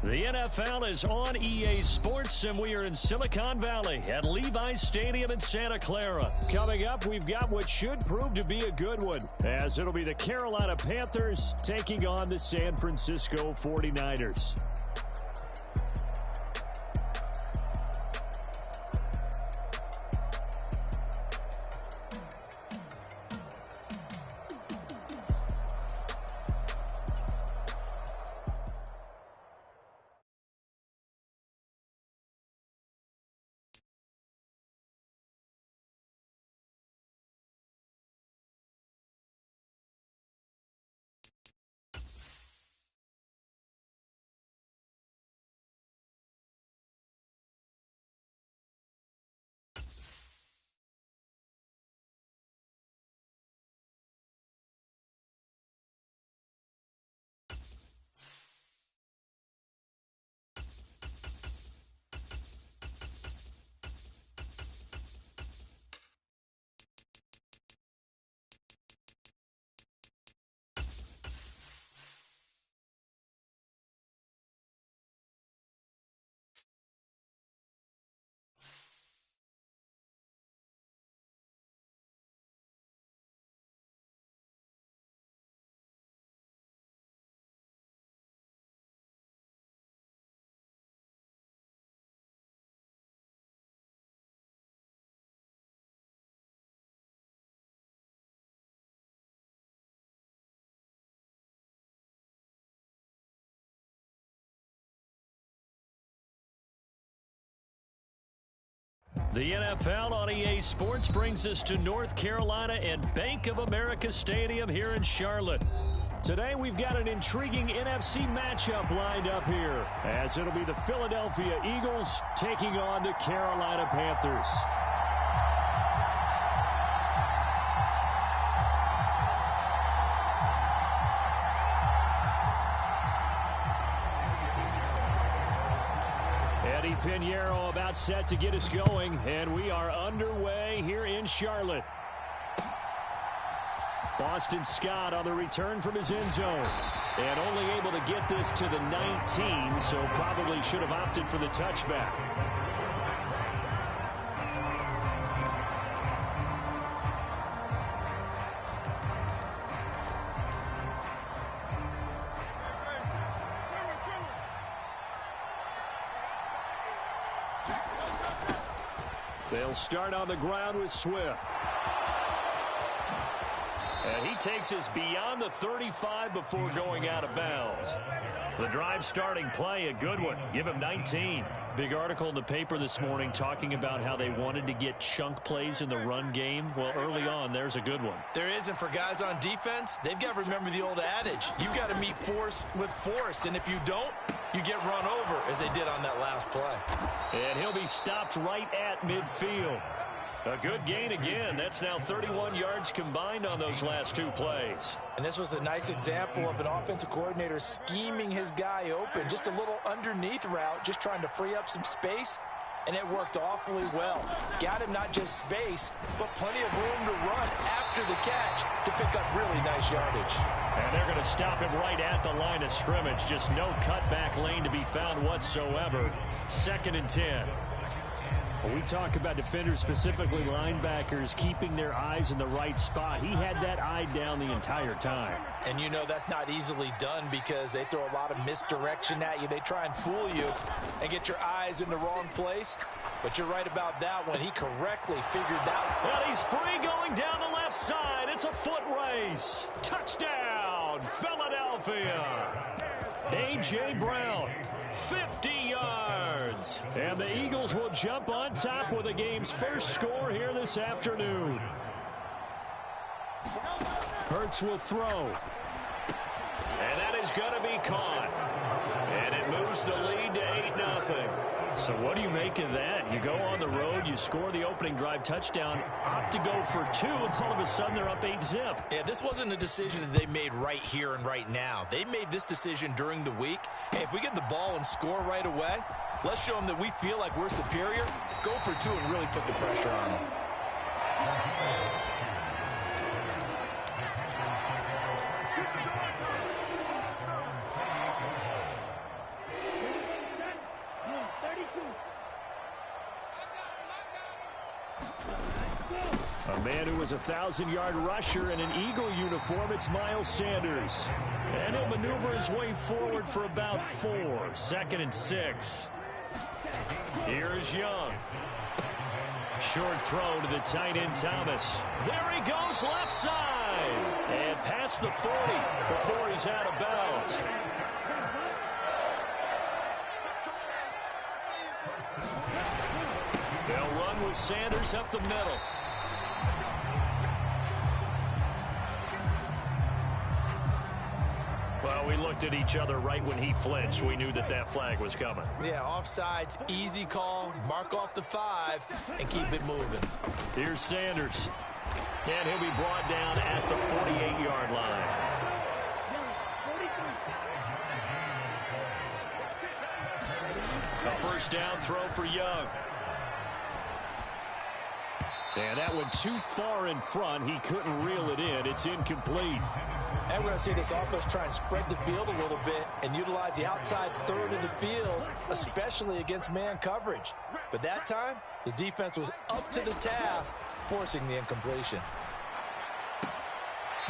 The NFL is on EA Sports, and we are in Silicon Valley at Levi's Stadium in Santa Clara. Coming up, we've got what should prove to be a good one, as it'll be the Carolina Panthers taking on the San Francisco 49ers. The NFL on EA Sports brings us to North Carolina and Bank of America Stadium here in Charlotte. Today we've got an intriguing NFC matchup lined up here, as it'll be the Philadelphia Eagles taking on the Carolina Panthers. Pinheiro about set to get us going, and we are underway here in Charlotte. Boston Scott on the return from his end zone, and only able to get this to the 19, so probably should have opted for the touchback. They'll start on the ground with Swift. And he takes us beyond the 35 before going out of bounds. The drive starting play, a good one. Give him 19. Big article in the paper this morning talking about how they wanted to get chunk plays in the run game. Well, early on, there's a good one. There isn't for guys on defense. They've got to remember the old adage. You've got to meet force with force, and if you don't, you get run over, as they did on that last play. And he'll be stopped right at midfield. A good gain again. That's now 31 yards combined on those last two plays. And this was a nice example of an offensive coordinator scheming his guy open. Just a little underneath route, just trying to free up some space. And it worked awfully well. Got him not just space, but plenty of room to run after the catch to pick up really nice yardage. And they're going to stop him right at the line of scrimmage. Just no cutback lane to be found whatsoever. 2nd and 10. We talk about defenders, specifically linebackers, keeping their eyes in the right spot. He had that eye down the entire time. And you know that's not easily done because they throw a lot of misdirection at you. They try and fool you and get your eyes in the wrong place. But you're right about that one. He correctly figured that. Well, he's free going down the left side. It's a foot race. Touchdown, Philadelphia. A.J. Brown. 50 yards. And the Eagles will jump on top with the game's first score here this afternoon. Hurts will throw. And that is going to be caught. And it moves the lead to 8-0. So what do you make of that? You go on the road, you score the opening drive touchdown, opt to go for 2, and all of a sudden they're up 8-zip. Yeah, this wasn't a decision that they made right here and right now. They made this decision during the week. Hey, if we get the ball and score right away, let's show them that we feel like we're superior. Go for 2 and really put the pressure on them. A man who was a 1,000-yard rusher in an Eagle uniform, it's Miles Sanders. And he'll maneuver his way forward for about 4. 2nd and 6. Here's Young. Short throw to the tight end Thomas. There he goes left side. And past the 40 before he's out of bounds. They'll run with Sanders up the middle. Well, we looked at each other right when he flinched. We knew that that flag was coming. Yeah, offsides, easy call, mark off the 5, and keep it moving. Here's Sanders. And he'll be brought down at the 48-yard line. A first down throw for Young. And that one too far in front. He couldn't reel it in. It's incomplete. And we're going to see this offense try and spread the field a little bit and utilize the outside third of the field, especially against man coverage. But that time, the defense was up to the task, forcing the incompletion.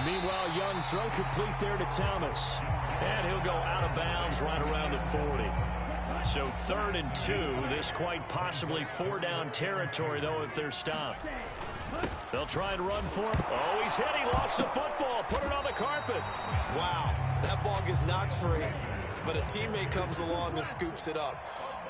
Meanwhile, Young's throw complete there to Thomas. And he'll go out of bounds right around the 40. So 3rd and 2. This quite possibly 4-down territory, though, if they're stopped. They'll try and run for him. Oh, he's hit. He lost the football. Put it on the carpet. Wow, that ball gets knocked free, but a teammate comes along and scoops it up.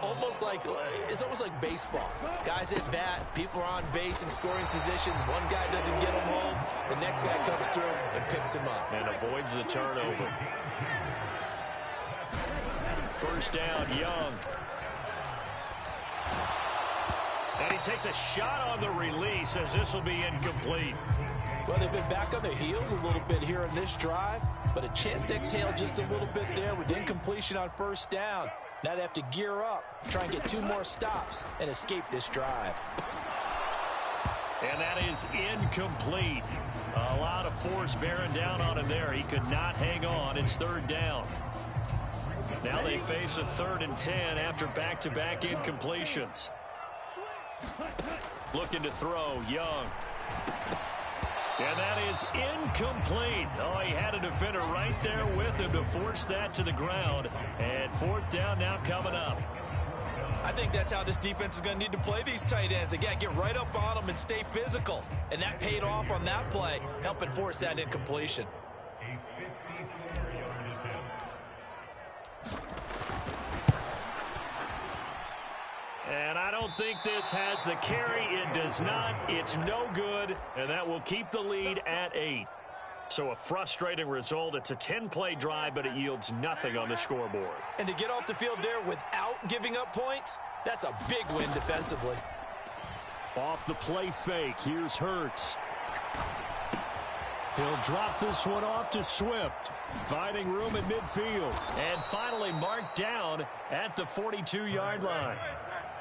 It's almost like baseball. Guys at bat, people are on base in scoring position. One guy doesn't get him home. The next guy comes through and picks him up. And avoids the turnover. First down, Young. And he takes a shot on the release as this will be incomplete. Well, they've been back on their heels a little bit here in this drive, but a chance to exhale just a little bit there with incompletion on first down. Now they have to gear up, try and get 2 more stops, and escape this drive. And that is incomplete. A lot of force bearing down on him there. He could not hang on. It's 3rd down. Now they face a 3rd and 10 after back-to-back incompletions. Looking to throw, Young. And that is incomplete. Oh, he had a defender right there with him to force that to the ground. And 4th down now coming up. I think that's how this defense is going to need to play these tight ends. Again, get right up on them and stay physical. And that paid off on that play, helping force that incompletion. And I don't think this has the carry. It does not. It's no good. And that will keep the lead at 8. So a frustrating result. It's a 10-play drive, but it yields nothing on the scoreboard. And to get off the field there without giving up points, that's a big win defensively. Off the play fake, here's Hurts. He'll drop this one off to Swift. Finding room in midfield. And finally marked down at the 42-yard line.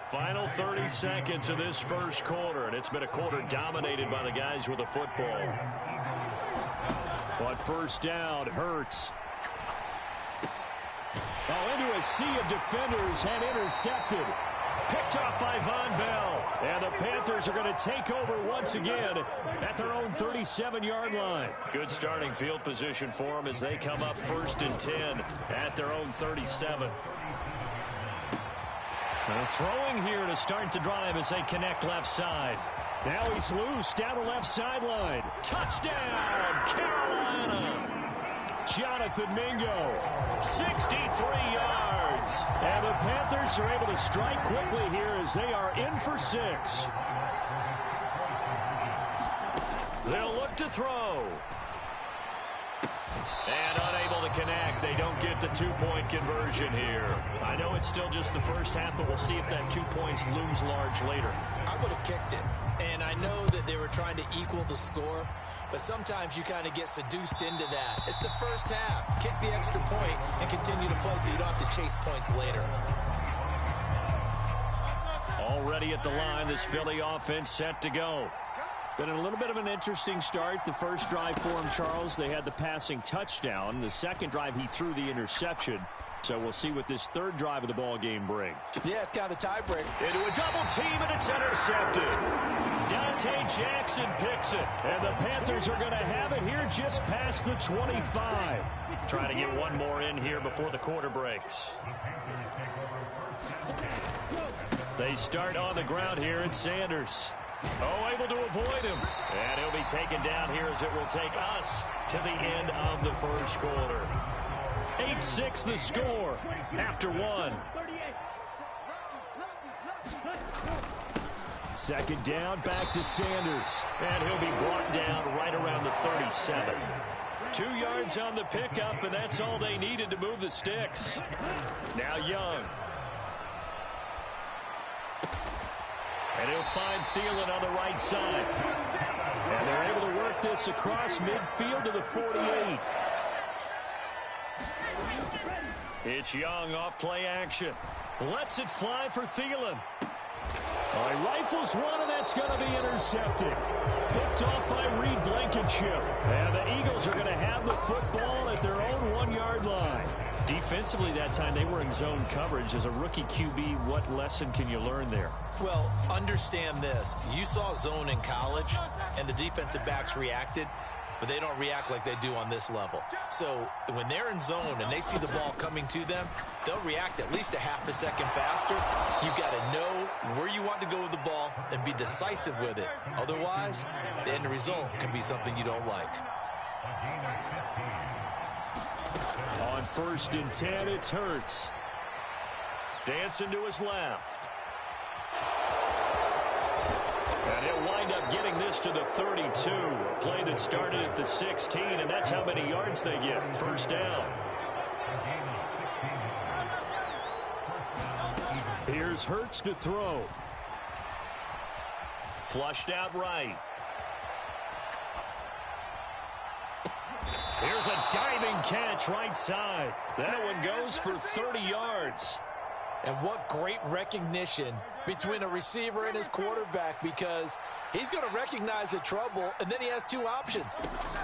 Final 30 seconds of this first quarter, and it's been a quarter dominated by the guys with the football. On first down, Hurts. Oh, into a sea of defenders and intercepted. Picked off by Von Bell. And the Panthers are going to take over once again at their own 37-yard line. Good starting field position for them as they come up 1st and 10 at their own 37. They're throwing here to start the drive as they connect left side. Now he's loose down the left sideline. Touchdown, Carolina! Jonathan Mingo. 63 yards. And the Panthers are able to strike quickly here as they are in for 6. They'll look to throw. And unable to connect. They don't get the 2-point conversion here. I know it's still just the first half, but we'll see if that 2 points looms large later. I would have kicked it. And I know that they were trying to equal the score, but sometimes you kind of get seduced into that. It's the first half. Kick the extra point and continue to play so you don't have to chase points later. Already at the line, this Philly offense set to go. Been a little bit of an interesting start. The first drive for him, Charles, they had the passing touchdown. The second drive, he threw the interception. So we'll see what this third drive of the ball game brings. Yeah, it's kind of a tiebreaker. Into a double team, and it's intercepted. Dante Jackson picks it. And the Panthers are going to have it here just past the 25. Trying to get one more in here before the quarter breaks. They start on the ground here at Sanders. Oh, able to avoid him. And he'll be taken down here as it will take us to the end of the first quarter. 8-6 the score after 1. Second down, back to Sanders. And he'll be brought down right around the 37. 2 yards on the pickup, and that's all they needed to move the sticks. Now Young. And he'll find Thielen on the right side. And they're able to work this across midfield to the 48. It's Young off play action. Lets it fly for Thielen. He rifles one, and that's going to be intercepted. Picked off by Reed Blankenship. And the Eagles are going to have the football at their own 1-yard line. Defensively that time, they were in zone coverage. As a rookie QB, what lesson can you learn there? Well, understand this. You saw zone in college, and the defensive backs reacted, but they don't react like they do on this level. So when they're in zone and they see the ball coming to them, they'll react at least a half a second faster. You've got to know where you want to go with the ball and be decisive with it. Otherwise, the end result can be something you don't like. On 1st and 10, it's Hurts. Dancing to his left. And he'll wind up getting this to the 32. A play that started at the 16, and that's how many yards they get. First down. Here's Hurts to throw. Flushed out right. Here's a diving catch right side. That one goes for 30 yards. And what great recognition between a receiver and his quarterback, because he's going to recognize the trouble, and then he has 2 options.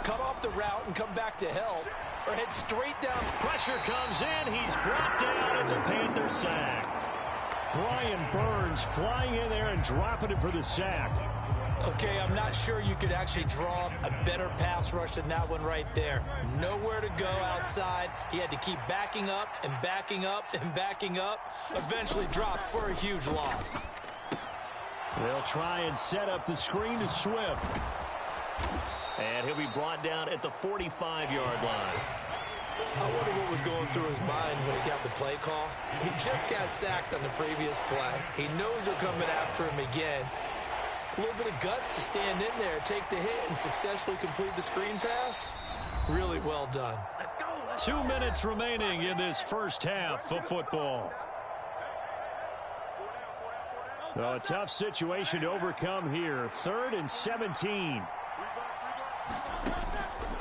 Cut off the route and come back to help, or head straight down. Pressure comes in. He's brought down. It's a Panther sack. Brian Burns flying in there and dropping it for the sack. Okay, I'm not sure you could actually draw a better pass rush than that one right there. Nowhere to go outside. He had to keep backing up and backing up and backing up. Eventually dropped for a huge loss. They'll try and set up the screen to Swift. And he'll be brought down at the 45-yard line. I wonder what was going through his mind when he got the play call. He just got sacked on the previous play. He knows they're coming after him again. A little bit of guts to stand in there, take the hit, and successfully complete the screen pass. Really well done. 2 minutes remaining in this first half of football. Well, a tough situation to overcome here. 3rd and 17.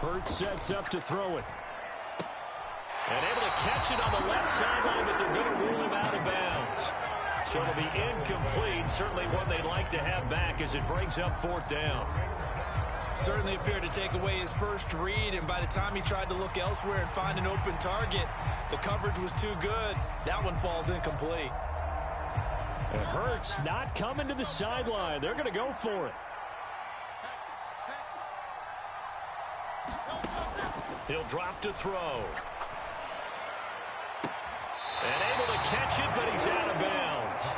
Hurts sets up to throw it. And able to catch it on the left sideline, but they're going to rule him out of bounds. So it'll be incomplete. Certainly one they'd like to have back as it brings up 4th down. Certainly appeared to take away his first read, and by the time he tried to look elsewhere and find an open target, the coverage was too good. That one falls incomplete. It hurts not coming to the sideline. They're going to go for it. He'll drop to throw. And able to catch it, but he's out of bounds.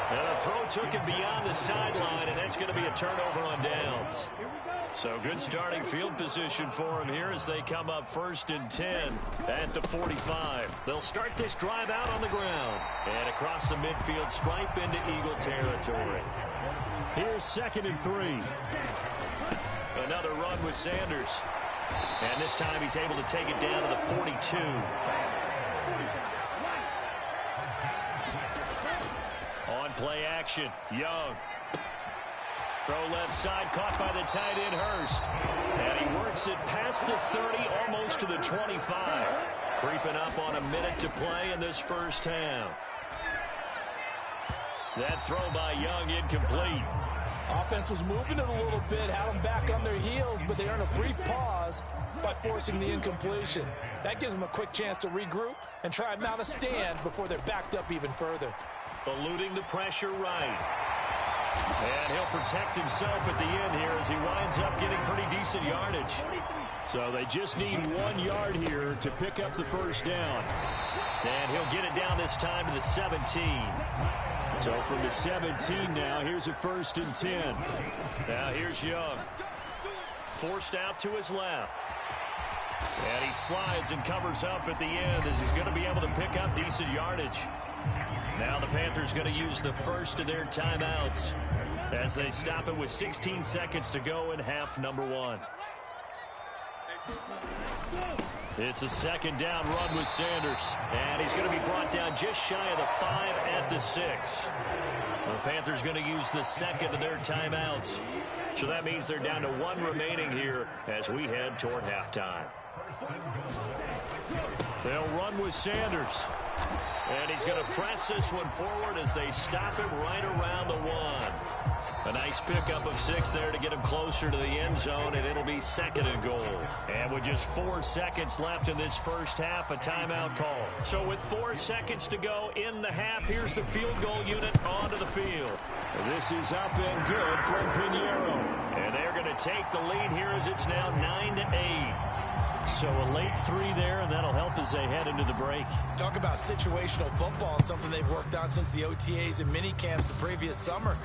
And the throw took him beyond the sideline, and that's going to be a turnover on downs. So good starting field position for him here as they come up 1st and 10 at the 45. They'll start this drive out on the ground. And across the midfield stripe into Eagle territory. Here's 2nd and 3. Another run with Sanders. And this time he's able to take it down to the 42. On play action, Young. Throw left side, caught by the tight end, Hurst. And he works it past the 30, almost to the 25. Creeping up on a minute to play in this first half. That throw by Young incomplete. Offense was moving it a little bit, had them back on their heels, but they earned a brief pause by forcing the incompletion. That gives them a quick chance to regroup and try and mount a stand before they're backed up even further. Eluding the pressure right. And he'll protect himself at the end here as he winds up getting pretty decent yardage. So they just need 1 yard here to pick up the first down. And he'll get it down this time to the 17. So from the 17 now, here's a 1st and 10. Now here's Young. Forced out to his left. And he slides and covers up at the end as he's going to be able to pick up decent yardage. Now the Panthers going to use the first of their timeouts as they stop it with 16 seconds to go in half number 1. It's a 2nd down run with Sanders. And he's going to be brought down just shy of the 5 at the 6. The Panthers going to use the 2nd of their timeouts. So that means they're down to 1 remaining here as we head toward halftime. They'll run with Sanders. And he's going to press this one forward as they stop him right around the 1. A nice pickup of 6 there to get him closer to the end zone, and it'll be 2nd and goal. And with just 4 seconds left in this first half, a timeout call. So with 4 seconds to go in the half, here's the field goal unit onto the field. This is up and good from Pinheiro. And they're going to take the lead here as it's now 9-8. So a late 3 there, and that'll help as they head into the break. Talk about situational football and something they've worked on since the OTAs and mini camps the previous summer.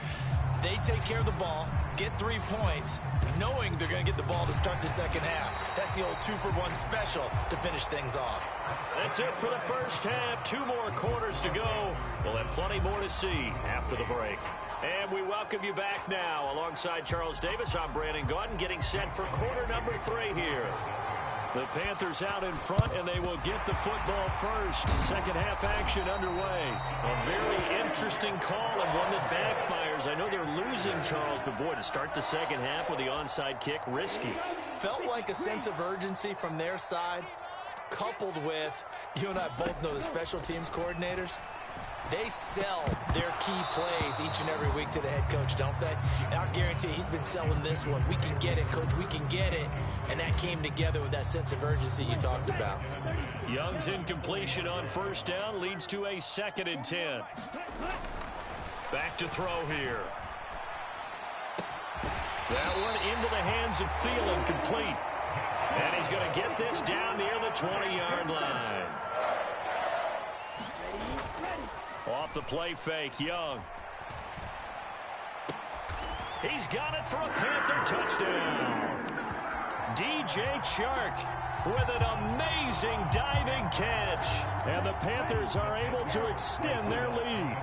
They take care of the ball, get 3 points, knowing they're going to get the ball to start the second half. That's the old 2-for-1 special to finish things off. That's it for the first half. 2 more quarters to go. We'll have plenty more to see after the break. And we welcome you back now. Alongside Charles Davis, I'm Brandon Gaudin, getting set for quarter number 3 here. The Panthers out in front, and they will get the football first. Second half action underway. A very interesting call and one that backfires. I know they're losing, Charles, but boy, to start the second half with the onside kick, risky. Felt like a sense of urgency from their side, coupled with, you and I both know the special teams coordinators. They sell their key plays each and every week to the head coach, don't they? And I'll guarantee he's been selling this one. We can get it, coach. We can get it. And that came together with that sense of urgency you talked about. Young's incompletion on first down leads to a 2nd and 10. Back to throw here. That one into the hands of Thielen, complete. And he's going to get this down near the 20-yard line. Off the play fake, Young. He's got it for a Panther touchdown. DJ Chark with an amazing diving catch. And the Panthers are able to extend their lead.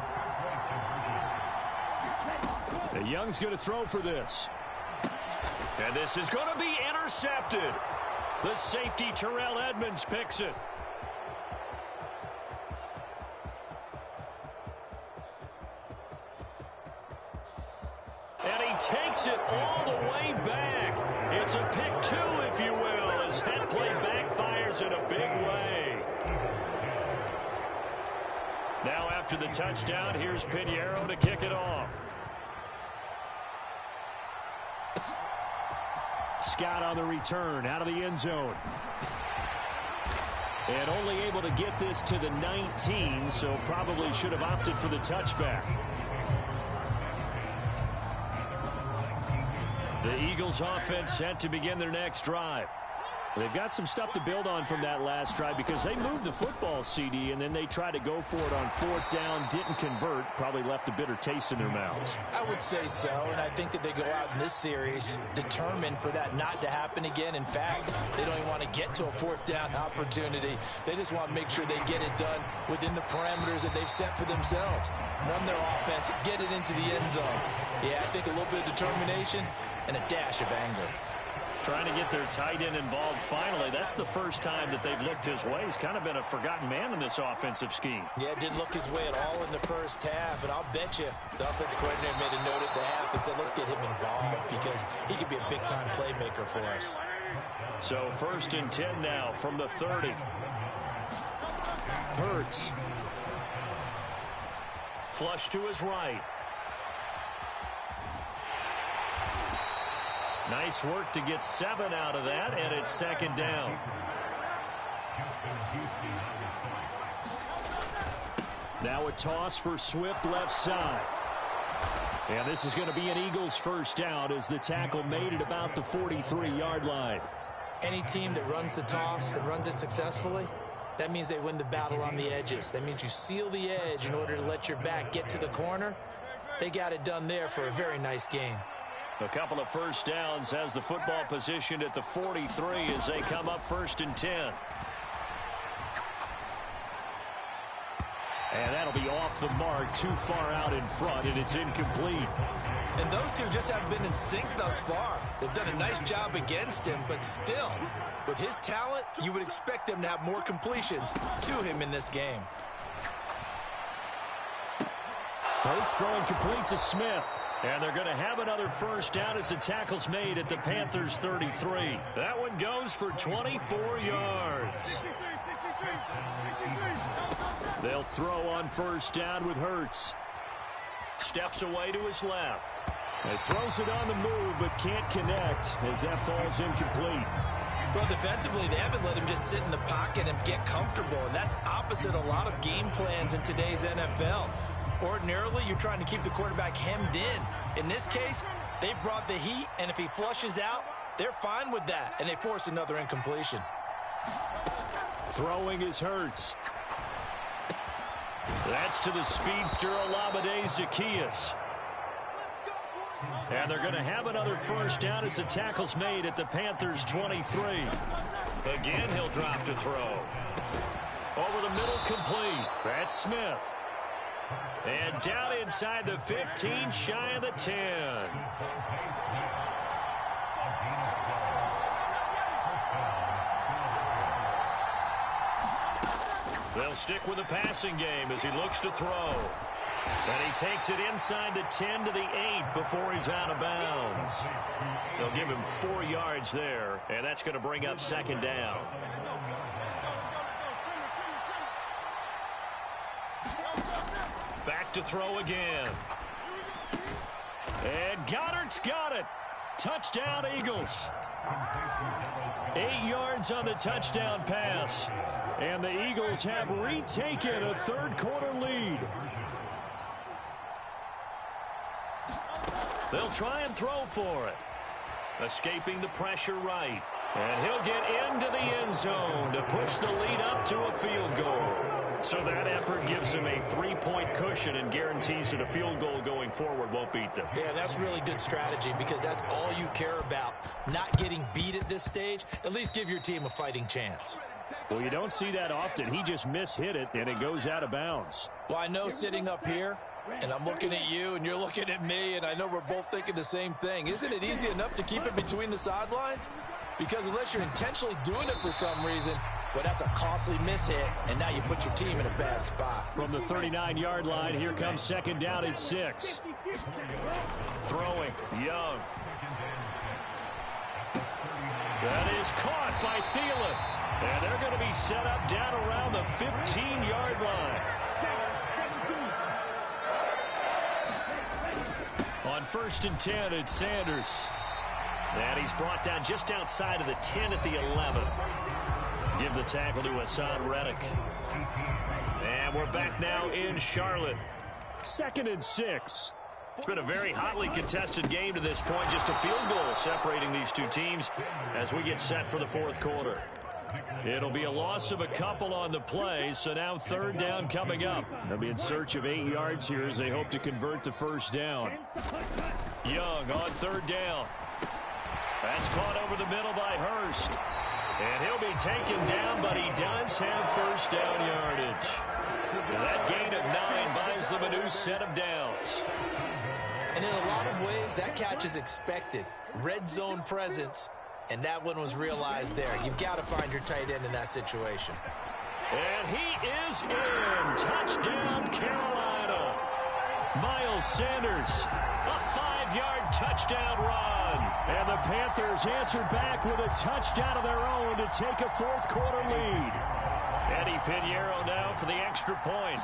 Young's going to throw for this. And this is going to be intercepted. The safety, Terrell Edmonds, picks it. And he takes it all the way back. It's a pick two, if you will, as that play backfires in a big way. Now after the touchdown, here's Pinheiro to kick it off. Scott on the return out of the end zone. And only able to get this to the 19, so probably should have opted for the touchback. The Eagles offense set to begin their next drive. They've got some stuff to build on from that last drive because they moved the football, CD, and then they tried to go for it on fourth down, didn't convert, probably left a bitter taste in their mouths. I would say so, and I think that they go out in this series determined for that not to happen again. In fact, they don't even want to get to a fourth down opportunity. They just want to make sure they get it done within the parameters that they've set for themselves. Run their offense, get it into the end zone. Yeah, I think a little bit of determination and a dash of anger. Trying to get their tight end involved finally. That's the first time that they've looked his way. He's kind of been a forgotten man in this offensive scheme. Yeah, didn't look his way at all in the first half. And I'll bet you the offensive coordinator made a note at the half and said, let's get him involved because he could be a big-time playmaker for us. So 1st and 10 now from the 30. Hurts. Flush to his right. Nice work to get 7 out of that, and it's 2nd down. Now a toss for Swift left side. And this is going to be an Eagles first down as the tackle made at about the 43-yard line. Any team that runs the toss and runs it successfully, that means they win the battle on the edges. That means you seal the edge in order to let your back get to the corner. They got it done there for a very nice game. A couple of first downs has the football positioned at the 43 as they come up 1st and 10. And that'll be off the mark, too far out in front, and it's incomplete. And those two just haven't been in sync thus far. They've done a nice job against him, but still, with his talent, you would expect them to have more completions to him in this game. Hurts throwing complete to Smith. And they're going to have another first down as the tackle's made at the Panthers' 33. That one goes for 24 yards. They'll throw on first down with Hurts. Steps away to his left. He throws it on the move but can't connect as that falls incomplete. Well, defensively, they haven't let him just sit in the pocket and get comfortable, and that's opposite a lot of game plans in today's NFL. Ordinarily, you're trying to keep the quarterback hemmed in. In this case, they brought the heat, and if he flushes out, they're fine with that, and they force another incompletion. Throwing is Hurts. That's to the speedster Olamide Zaccheaus. And they're going to have another first down as the tackle's made at the Panthers' 23. Again, he'll drop to throw. Over the middle, complete. That's Smith. And down inside the 15, shy of the 10. They'll stick with the passing game as he looks to throw. And he takes it inside the 10 to the 8 before he's out of bounds. They'll give him 4 yards there, and that's going to bring up 2nd down. Back to throw again. And Goddard's got it. Touchdown, Eagles. 8 yards on the touchdown pass. And the Eagles have retaken a third-quarter lead. They'll try and throw for it. Escaping the pressure right. And he'll get into the end zone to push the lead up to a field goal. So that effort gives them a 3-point cushion and guarantees that a field goal going forward won't beat them. Yeah, that's really good strategy because that's all you care about. Not getting beat at this stage. At least give your team a fighting chance. Well, you don't see that often. He just mishit it, and it goes out of bounds. Well, I know sitting up here, And I'm looking at you, and you're looking at me, and I know we're both thinking the same thing. Isn't it easy enough to keep it between the sidelines? Because unless you're intentionally doing it for some reason, well, that's a costly mishit, and now you put your team in a bad spot. From the 39-yard line, here comes second down at 6. Throwing, Young. That is caught by Thielen. And they're going to be set up down around the 15-yard line. On 1st and 10, it's Sanders. And he's brought down just outside of the 10 at the 11. Give the tackle to Hassan Reddick. And we're back now in Charlotte. 2nd and 6. It's been a very hotly contested game to this point. Just a field goal separating these two teams as we get set for the 4th quarter. It'll be a loss of a couple on the play, so now 3rd down coming up. They'll be in search of 8 yards here as they hope to convert the 1st down. Young on 3rd down. That's caught over the middle by Hurst. And he'll be taken down, but he does have 1st down yardage. And that gain of 9 buys them a new set of downs. And in a lot of ways, that catch is expected. Red zone presence. And that one was realized there. You've got to find your tight end in that situation. And he is in. Touchdown, Carolina. Miles Sanders, a 5-yard touchdown run. And the Panthers answer back with a touchdown of their own to take a 4th quarter lead. Eddie Pinheiro now for the extra point.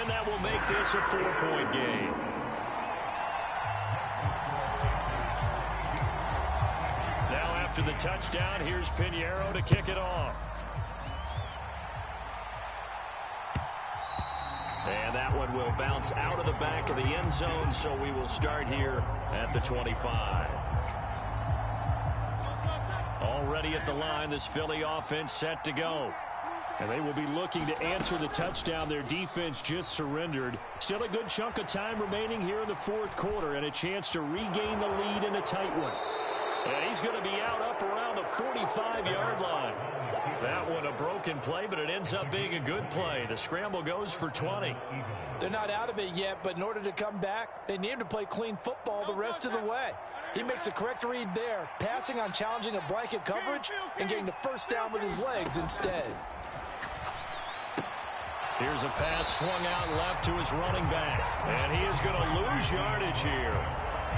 And that will make this a 4-point game. After the touchdown, here's Pinheiro to kick it off. And that one will bounce out of the back of the end zone, so we will start here at the 25. Already at the line, this Philly offense set to go. And they will be looking to answer the touchdown their defense just surrendered. Still a good chunk of time remaining here in the 4th quarter and a chance to regain the lead in a tight one. And he's going to be out up around the 45-yard line. That one a broken play, but it ends up being a good play. The scramble goes for 20. They're not out of it yet, but in order to come back, they need him to play clean football the rest of the way. He makes the correct read there, passing on challenging a blanket coverage and getting the 1st down with his legs instead. Here's a pass swung out left to his running back. And he is going to lose yardage here.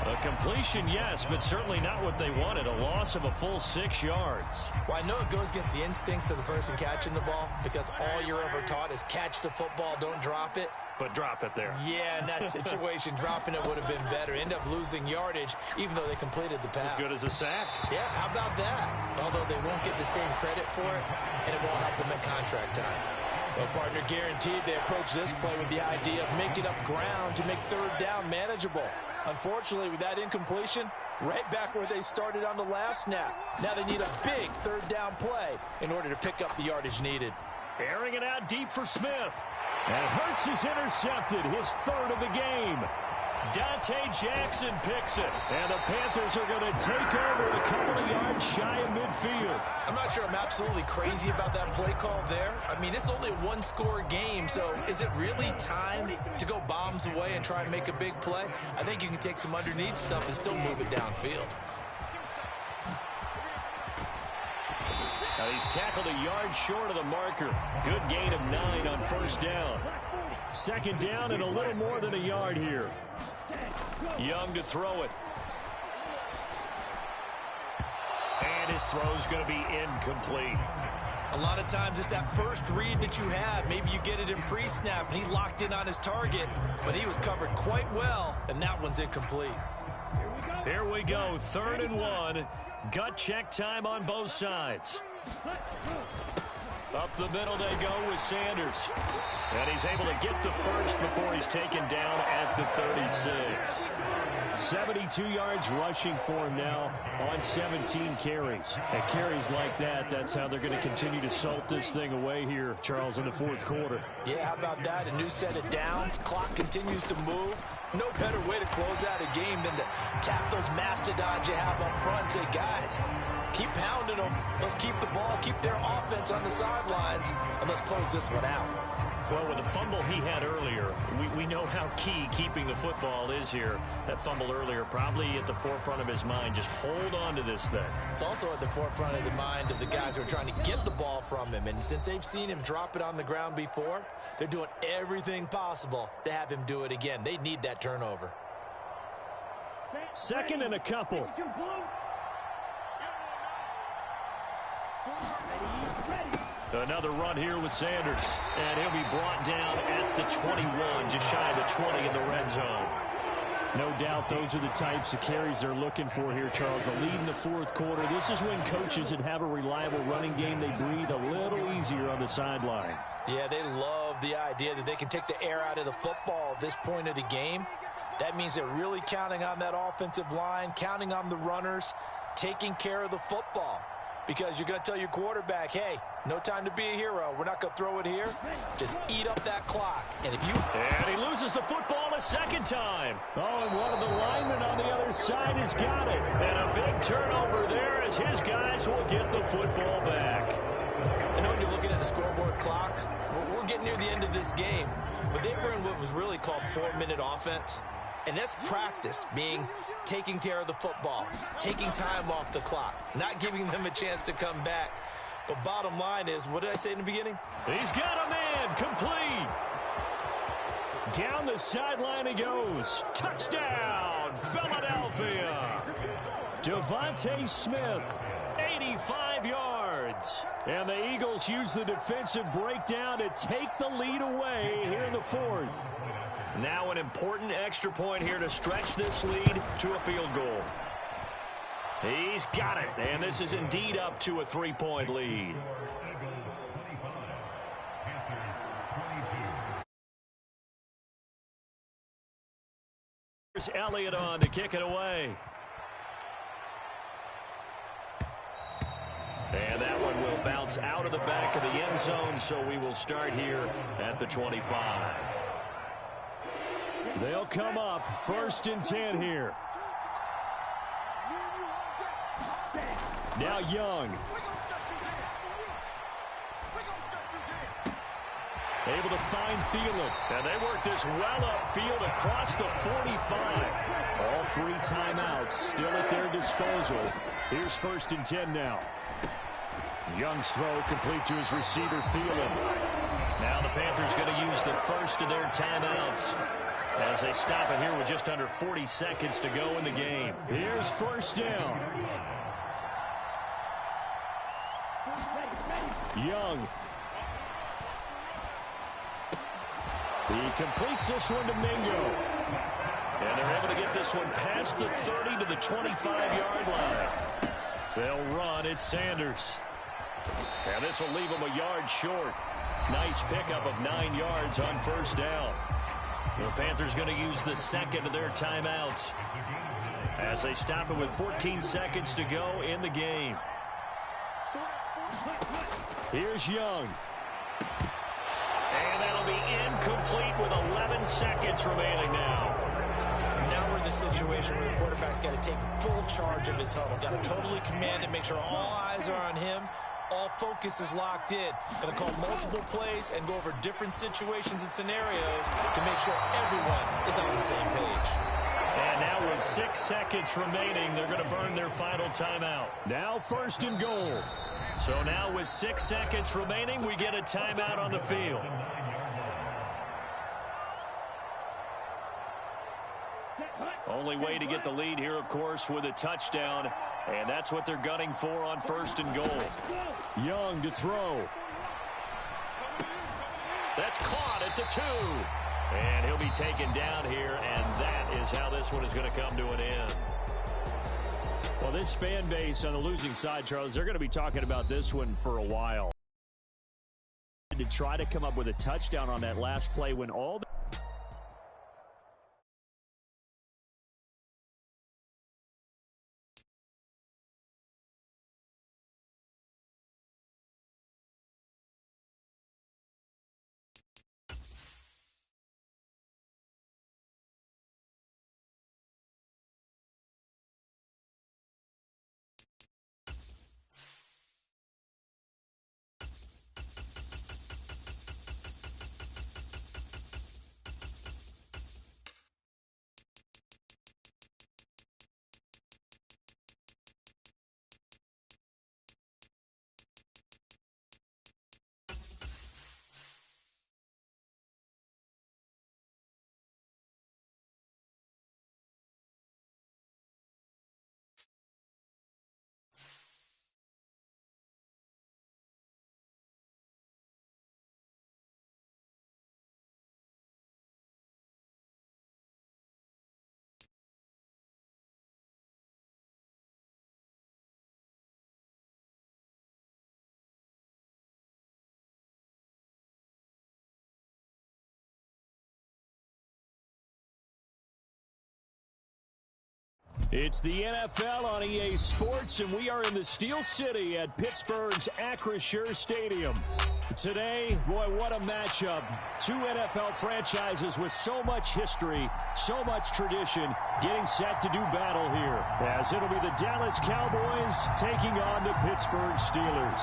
A completion, yes, but certainly not what they wanted. A loss of a full 6 yards. Well, I know it goes against the instincts of the person catching the ball because all you're ever taught is catch the football, don't drop it. But drop it there. Yeah, in that situation, dropping it would have been better. End up losing yardage, even though they completed the pass. As good as a sack. Yeah, how about that? Although they won't get the same credit for it, and it won't help them at contract time. Well, partner, guaranteed they approach this play with the idea of making up ground to make 3rd down manageable. Unfortunately, with that incompletion, right back where they started on the last snap. Now they need a big 3rd down play in order to pick up the yardage needed. Airing it out deep for Smith. And Hurts is intercepted, his 3rd of the game. Dante Jackson picks it. And the Panthers are going to take over a couple of yards shy of midfield. I'm not sure I'm absolutely crazy about that play call there. I mean, it's only a 1-score game, so is it really time to go bombs away and try and make a big play? I think you can take some underneath stuff and still move it downfield. Now he's tackled a yard short of the marker. Good gain of 9 on 1st down. 2nd down and a little more than a yard here. Young to throw it. And his throw's going to be incomplete. A lot of times it's that first read that you have. Maybe you get it in pre-snap and he locked in on his target, but he was covered quite well, and that one's incomplete. Here we go, 3rd and 1. Gut check time on both sides. Up the middle they go with Sanders. And he's able to get the 1st before he's taken down at the 36. 72 yards rushing for him now on 17 carries. And carries like that, that's how they're going to continue to salt this thing away here, Charles, in the 4th quarter. Yeah, how about that? A new set of downs. Clock continues to move. No better way to close out a game than to tap those mastodons you have up front and say, guys, Keep pounding them. Let's keep the ball, keep their offense on the sidelines, and let's close this one out. Well, with the fumble he had earlier, we know how key keeping the football is here. That fumble earlier probably at the forefront of his mind. Just hold on to this thing. It's also at the forefront of the mind of the guys who are trying to get the ball from him. And since they've seen him drop it on the ground before, they're doing everything possible to have him do it again. They need that turnover. Second and a couple. Another run here with Sanders. And he'll be brought down at the 21, just shy of the 20 in the red zone. No doubt those are the types of carries they're looking for here, Charles. The lead in the fourth quarter. This is when coaches that have a reliable running game, they breathe a little easier on the sideline. Yeah, they love the idea that they can take the air out of the football at this point of the game. That means they're really counting on that offensive line, counting on the runners, taking care of the football. Because you're going to tell your quarterback, hey, no time to be a hero. We're not going to throw it here. Just eat up that clock. And he loses the football a second time. Oh, and one of the linemen on the other side has got it. And a big turnover there as his guys will get the football back. I know when you're looking at the scoreboard clock, we're getting near the end of this game. But they were in what was really called 4-minute offense. And that's practice, taking care of the football, taking time off the clock, not giving them a chance to come back. But bottom line is, what did I say in the beginning? He's got a man, complete. Down the sideline he goes. Touchdown, Philadelphia. Devontae Smith, 85 yards. And the Eagles use the defensive breakdown to take the lead away here in the fourth. Now an important extra point here to stretch this lead to a field goal. He's got it, and this is indeed up to a 3-point lead. Here's Elliott on to kick it away. And that one will bounce out of the back of the end zone, so we will start here at the 25. They'll come up 1st and 10 here. Now Young. Able to find Thielen. And they work this well upfield across the 45. All 3 timeouts still at their disposal. Here's 1st and 10 now. Young's throw complete to his receiver, Thielen. Now the Panthers going to use the first of their timeouts as they stop it here with just under 40 seconds to go in the game. Here's 1st down. Young. He completes this one to Mingo. And they're able to get this one past the 30 to the 25-yard line. They'll run. It's Sanders. And this will leave them a yard short. Nice pickup of 9 yards on 1st down. The Panthers going to use the second of their timeouts as they stop it with 14 seconds to go in the game. Here's Young. And that'll be incomplete with 11 seconds remaining now. Now we're in the situation where the quarterback's got to take full charge of his huddle. Got to totally command it, make sure all eyes are on him. All focus is locked in. Going to call multiple plays and go over different situations and scenarios to make sure everyone is on the same page. And now with 6 seconds remaining, they're going to burn their final timeout. Now 1st and goal. So now with 6 seconds remaining, we get a timeout on the field. Only way to get the lead here, of course, with a touchdown. And that's what they're gunning for on 1st and goal. Young to throw. That's caught at the 2. And he'll be taken down here, and that is how this one is going to come to an end. Well, this fan base on the losing side, Charles, they're going to be talking about this one for a while. To try to come up with a touchdown on that last play when all the It's the NFL on EA Sports, and we are in the Steel City at Pittsburgh's Acrisure Stadium. Today, boy, what a matchup. Two NFL franchises with so much history, so much tradition, getting set to do battle here, as it'll be the Dallas Cowboys taking on the Pittsburgh Steelers.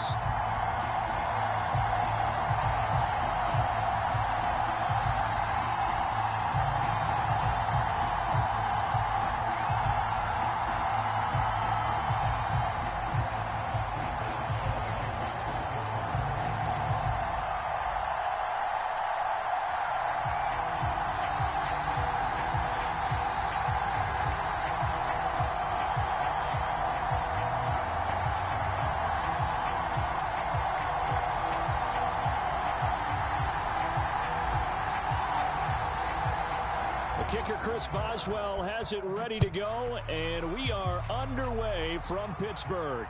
Kicker Chris Boswell has it ready to go, and we are underway from Pittsburgh.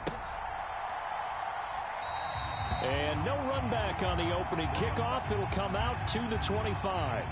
And no run back on the opening kickoff. It'll come out to the 25.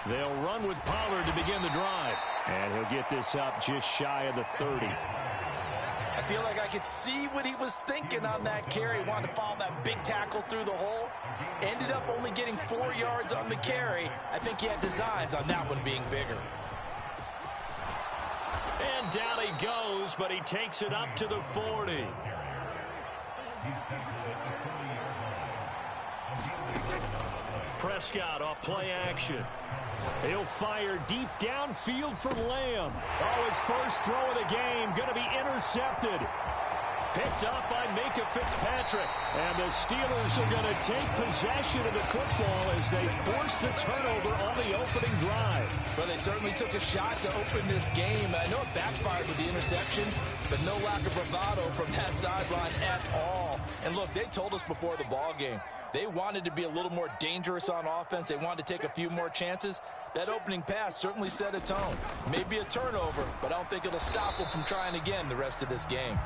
They'll run with Pollard to begin the drive. And he'll get this up just shy of the 30. I feel like I could see what he was thinking on that carry. Wanted to follow that big tackle through the hole. Ended up only getting 4 yards on the carry. I think he had designs on that one being bigger. And down he goes, but he takes it up to the 40. Prescott off play action. He'll fire deep downfield for Lamb. Oh, his first throw of the game going to be intercepted. Picked up by Micah Fitzpatrick. And the Steelers are going to take possession of the football as they force the turnover on the opening drive. Well, they certainly took a shot to open this game. I know it backfired with the interception, but no lack of bravado from that sideline at all. And look, they told us before the ball game, they wanted to be a little more dangerous on offense. They wanted to take a few more chances. That opening pass certainly set a tone. Maybe a turnover, but I don't think it'll stop them from trying again the rest of this game.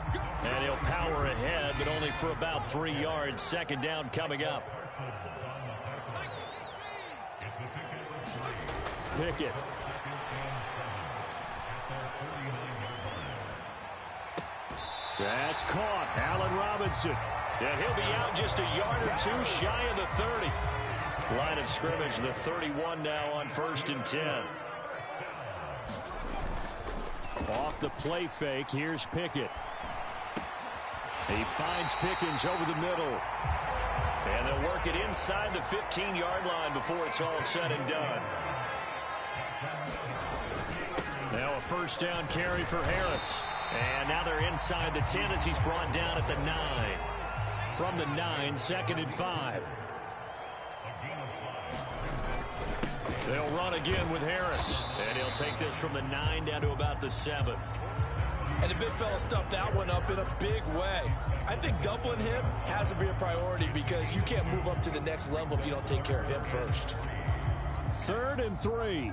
And he'll power ahead, but only for about 3 yards. Second down coming up. Pickett. That's caught. Allen Robinson. And he'll be out just a yard or two shy of the 30. Line of scrimmage, the 31 now on 1st and 10. Off the play fake, here's Pickett. He finds Pickens over the middle. And they'll work it inside the 15-yard line before it's all said and done. Now a first down carry for Harris. And now they're inside the 10 as he's brought down at the 9. From the 9, 2nd and 5. They'll run again with Harris. And he'll take this from the 9 down to about the 7. And the big fella stuffed that one up in a big way. I think doubling him has to be a priority because you can't move up to the next level if you don't take care of him first. 3rd and 3.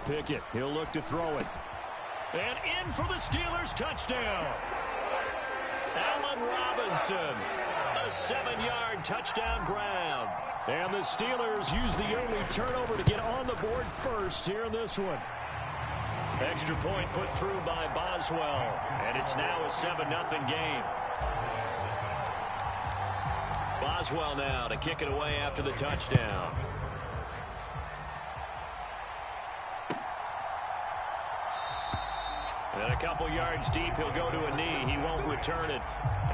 Pickett, he'll look to throw it. And in for the Steelers, touchdown. Allen Robinson, a 7-yard touchdown grab. And the Steelers use the only turnover to get on the board first here in this one. Extra point put through by Boswell. And it's now a 7-0 game. Boswell now to kick it away after the touchdown. And a couple yards deep, he'll go to a knee. He won't return it.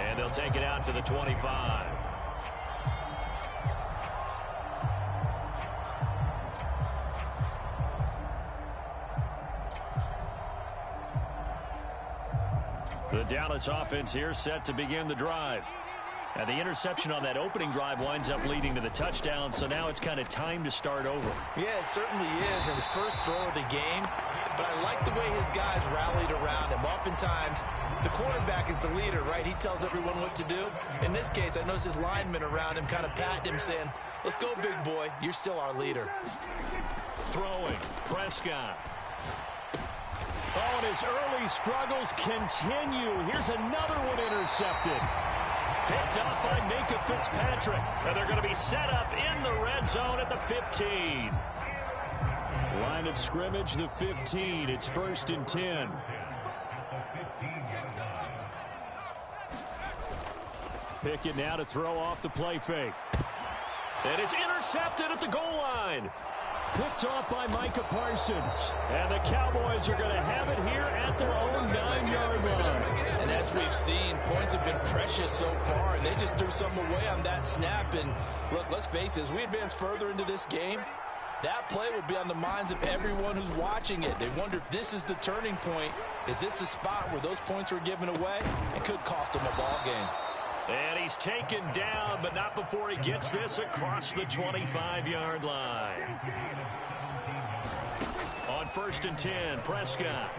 And they'll take it out to the 25. The Dallas offense here set to begin the drive. And the interception on that opening drive winds up leading to the touchdown, so now it's kind of time to start over. Yeah, it certainly is. And his first throw of the game, but I like the way his guys rallied around him. Oftentimes, the quarterback is the leader, right? He tells everyone what to do. In this case, I noticed his linemen around him kind of patting him, saying, let's go, big boy. You're still our leader. Throwing, Prescott. Oh, and his early struggles continue. Here's another one intercepted. Picked up by Minka Fitzpatrick. And they're going to be set up in the red zone at the 15. Line of scrimmage, the 15. It's 1st and 10. Pickett now to throw off the play fake. And it's intercepted at the goal line. Picked off by Micah Parsons. And the Cowboys are going to have it here at their own 9-yard line. And as we've seen, points have been precious so far, and they just threw something away on that snap. And look, let's face it, as we advance further into this game, that play will be on the minds of everyone who's watching it. They wonder if this is the turning point. Is this the spot where those points were given away? It could cost them a ball game. And he's taken down, but not before he gets this across the 25-yard line. On 1st and 10, Prescott.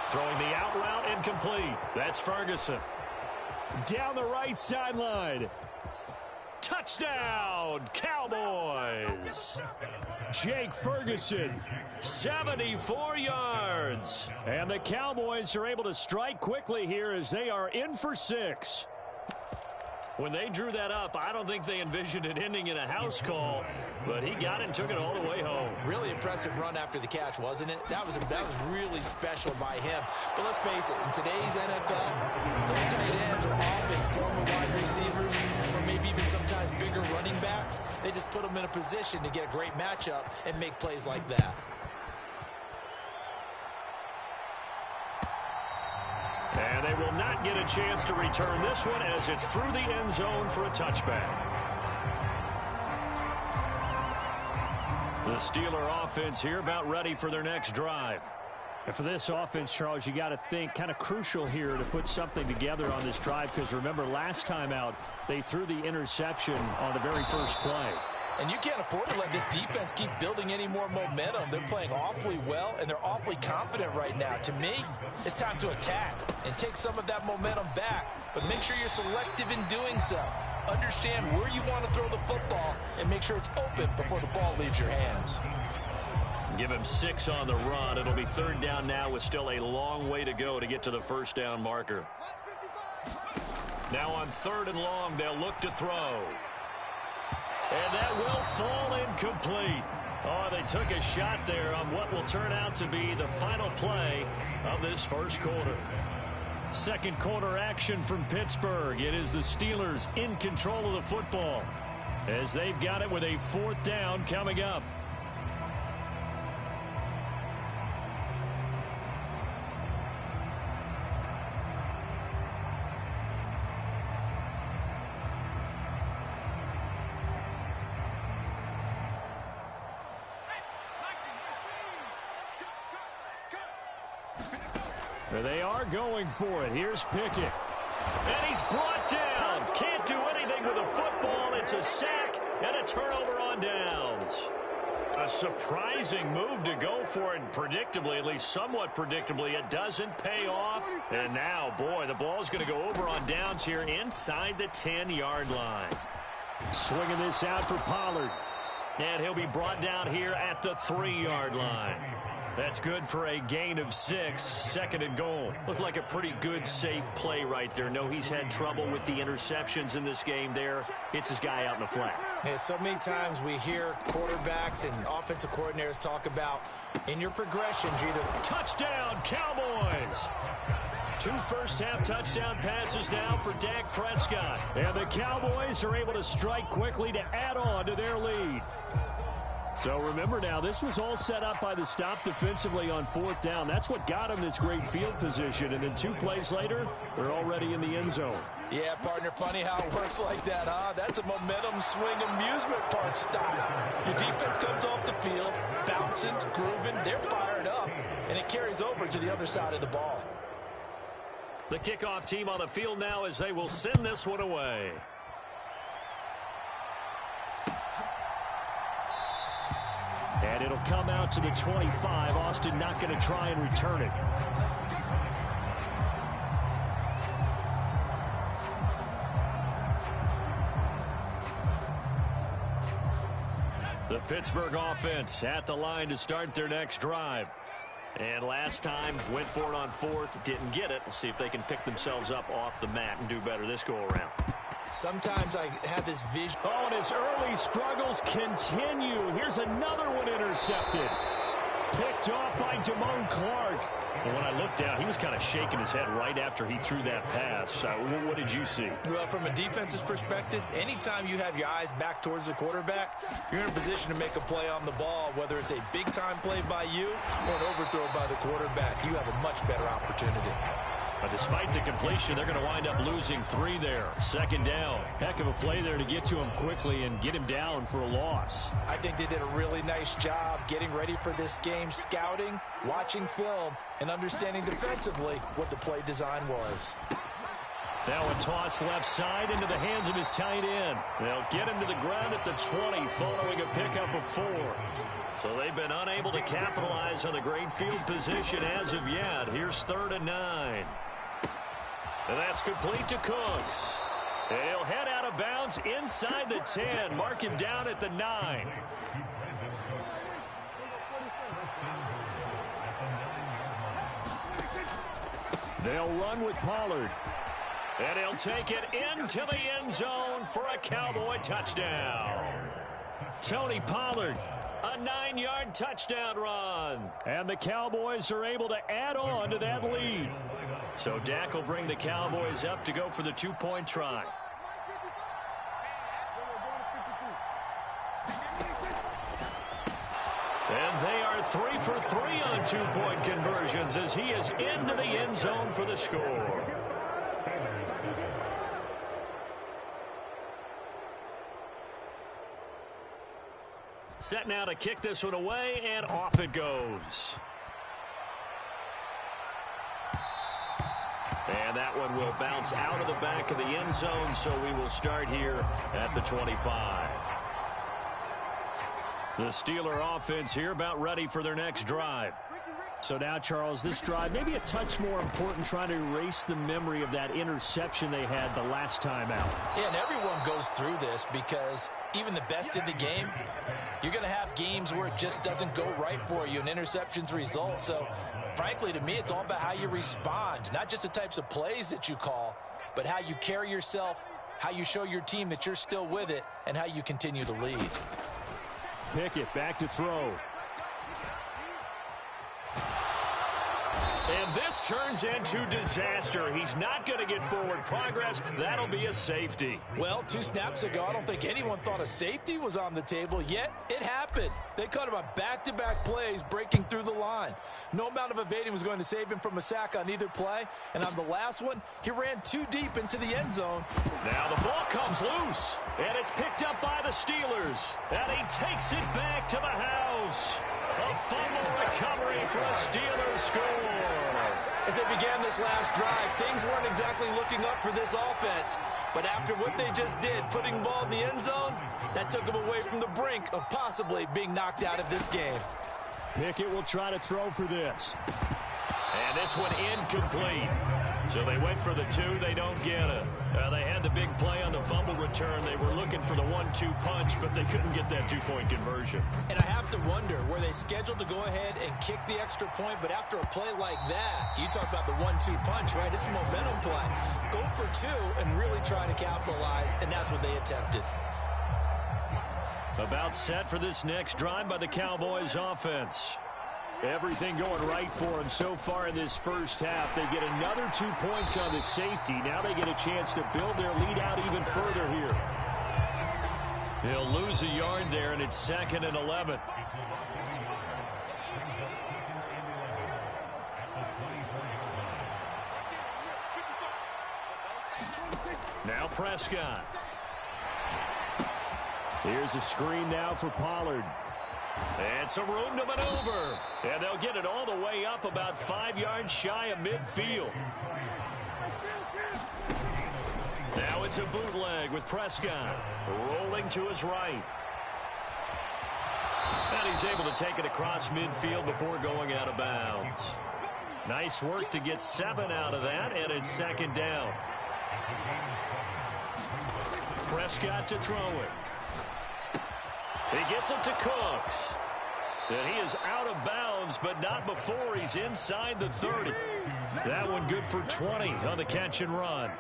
Throwing the out route incomplete. That's Ferguson. Down the right sideline. Touchdown, Cowboys. Jake Ferguson, 74 yards. And the Cowboys are able to strike quickly here as they are in for 6. When they drew that up, I don't think they envisioned it ending in a house call, but he got it and took it all the way home. Really impressive run after the catch, wasn't it? That was really special by him. But let's face it, in today's NFL, those tight ends are often former wide receivers or maybe even sometimes bigger running backs. They just put them in a position to get a great matchup and make plays like that. And they will not get a chance to return this one as it's through the end zone for a touchback. The Steeler offense here about ready for their next drive. And for this offense, Charles, you got to think kind of crucial here to put something together on this drive, because remember last time out they threw the interception on the very first play. And you can't afford to let this defense keep building any more momentum. They're playing awfully well, and they're awfully confident right now. To me, it's time to attack and take some of that momentum back, but make sure you're selective in doing so. Understand where you want to throw the football and make sure it's open before the ball leaves your hands. Give him 6 on the run. It'll be 3rd down now with still a long way to go to get to the 1st down marker. Now on 3rd and long, they'll look to throw. And that will fall incomplete. Oh, they took a shot there on what will turn out to be the final play of this first quarter. Second quarter action from Pittsburgh. It is the Steelers in control of the football as they've got it with a 4th down coming up. They are going for it. Here's Pickett. And he's brought down. Can't do anything with a football. It's a sack and a turnover on downs. A surprising move to go for it. Predictably, at least somewhat predictably, it doesn't pay off. And now, boy, the ball's going to go over on downs here inside the 10-yard line. Swinging this out for Pollard. And he'll be brought down here at the 3-yard line. That's good for a gain of 6, 2nd and goal. Looked like a pretty good, safe play right there. No, he's had trouble with the interceptions in this game there. Hits his guy out in the flat. Yeah, so many times we hear quarterbacks and offensive coordinators talk about in your progressions, you're either touchdown, Cowboys. 2 first-half touchdown passes now for Dak Prescott. And the Cowboys are able to strike quickly to add on to their lead. So remember now, this was all set up by the stop defensively on 4th down. That's what got them this great field position. And then 2 plays later, they're already in the end zone. Yeah, partner, funny how it works like that, huh? That's a momentum swing amusement park style. Your defense comes off the field, bouncing, grooving, they're fired up, and it carries over to the other side of the ball. The kickoff team on the field now as they will send this one away. And And it'll come out to the 25. Austin not going to try and return it. The Pittsburgh offense at the line to start their next drive. And last time, went for it on fourth, didn't get it. We'll see if they can pick themselves up off the mat and do better this go-around. Sometimes I have this vision. Oh, and his early struggles continue. Here's another one intercepted. Picked off by Damone Clark. And when I looked down, he was kind of shaking his head right after he threw that pass. What did you see? Well, from a defense's perspective, anytime you have your eyes back towards the quarterback, you're in a position to make a play on the ball, whether it's a big-time play by you or an overthrow by the quarterback. You have a much better opportunity. But despite the completion, they're going to wind up losing 3 there. Second down. Heck of a play there to get to him quickly and get him down for a loss. I think they did a really nice job getting ready for this game, scouting, watching film, and understanding defensively what the play design was. Now a toss left side into the hands of his tight end. They'll get him to the ground at the 20 following a pickup of 4. So they've been unable to capitalize on the great field position as of yet. Here's 3rd and 9. And that's complete to Cooks. And he'll head out of bounds inside the 10. Mark him down at the 9. They'll run with Pollard. And he'll take it into the end zone for a Cowboy touchdown. Tony Pollard, a 9-yard touchdown run. And the Cowboys are able to add on to that lead. So Dak will bring the Cowboys up to go for the 2-point try. And they are 3 for 3 on 2-point conversions as he is into the end zone for the score. Set now to kick this one away, and off it goes. And that one will bounce out of the back of the end zone, so we will start here at the 25. The Steeler offense here about ready for their next drive. So now, Charles, this drive maybe a touch more important, trying to erase the memory of that interception they had the last time out. Yeah, and everyone goes through this because even the best in the game, you're going to have games where it just doesn't go right for you, and interceptions result. So, frankly, to me, it's all about how you respond, not just the types of plays that you call, but how you carry yourself, how you show your team that you're still with it, and how you continue to lead. Pickett back to throw. And this turns into disaster. He's not going to get forward progress. That'll be a safety. Well, 2 snaps ago, I don't think anyone thought a safety was on the table, yet it happened. They caught him on back-to-back plays breaking through the line. No amount of evading was going to save him from a sack on either play. And on the last one, he ran too deep into the end zone. Now the ball comes loose, and it's picked up by the Steelers. And he takes it back to the house. A fumble recovery for a Steelers score. As they began this last drive, things weren't exactly looking up for this offense. But after what they just did, putting the ball in the end zone, that took them away from the brink of possibly being knocked out of this game. Pickett will try to throw for this. And this one incomplete. So they went for the 2. They don't get it. They had the big play on the fumble return. They were looking for the 1-2 punch, but they couldn't get that 2-point conversion. And I have to wonder, were they scheduled to go ahead and kick the extra point, but after a play like that, you talk about the 1-2 punch, right? It's a momentum play. Go for 2 and really try to capitalize, and that's what they attempted. About set for this next drive by the Cowboys offense. Everything going right for them so far in this first half. They get another 2 points on the safety. Now they get a chance to build their lead out even further here. They'll lose a yard there, and it's 2nd and 11. Now Prescott. Here's a screen now for Pollard. And some room to maneuver. And they'll get it all the way up about 5 yards shy of midfield. Now it's a bootleg with Prescott rolling to his right. And he's able to take it across midfield before going out of bounds. Nice work to get 7 out of that, and it's 2nd down. Prescott to throw it. He gets it to Cooks. And he is out of bounds, but not before he's inside the 30. That one good for 20 on the catch and run.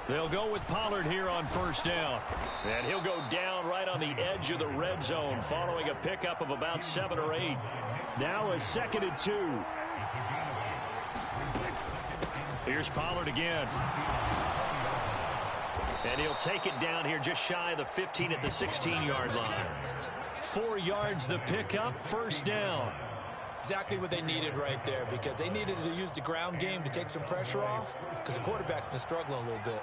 They'll go with Pollard here on 1st down. And he'll go down right on the edge of the red zone following a pickup of about 7 or 8. Now a 2nd and 2. Here's Pollard again. And he'll take it down here just shy of the 15 at the 16-yard line. 4 yards the pickup, 1st down. Exactly what they needed right there, because they needed to use the ground game to take some pressure off, because the quarterback's been struggling a little bit.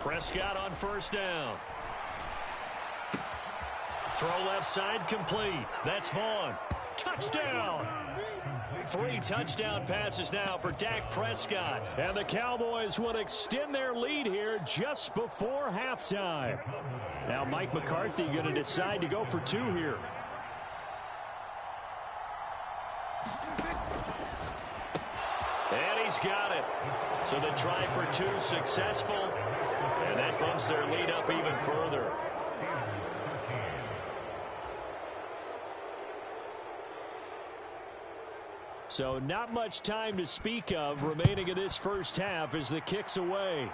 Prescott on 1st down. Throw left side complete. That's Vaughn. Touchdown. 3 touchdown passes now for Dak Prescott. And the Cowboys will extend their lead here just before halftime. Now Mike McCarthy going to decide to go for 2 here. And he's got it. So the try for 2 successful. And that bumps their lead up even further. So not much time to speak of remaining in this 1st half as the kick's away.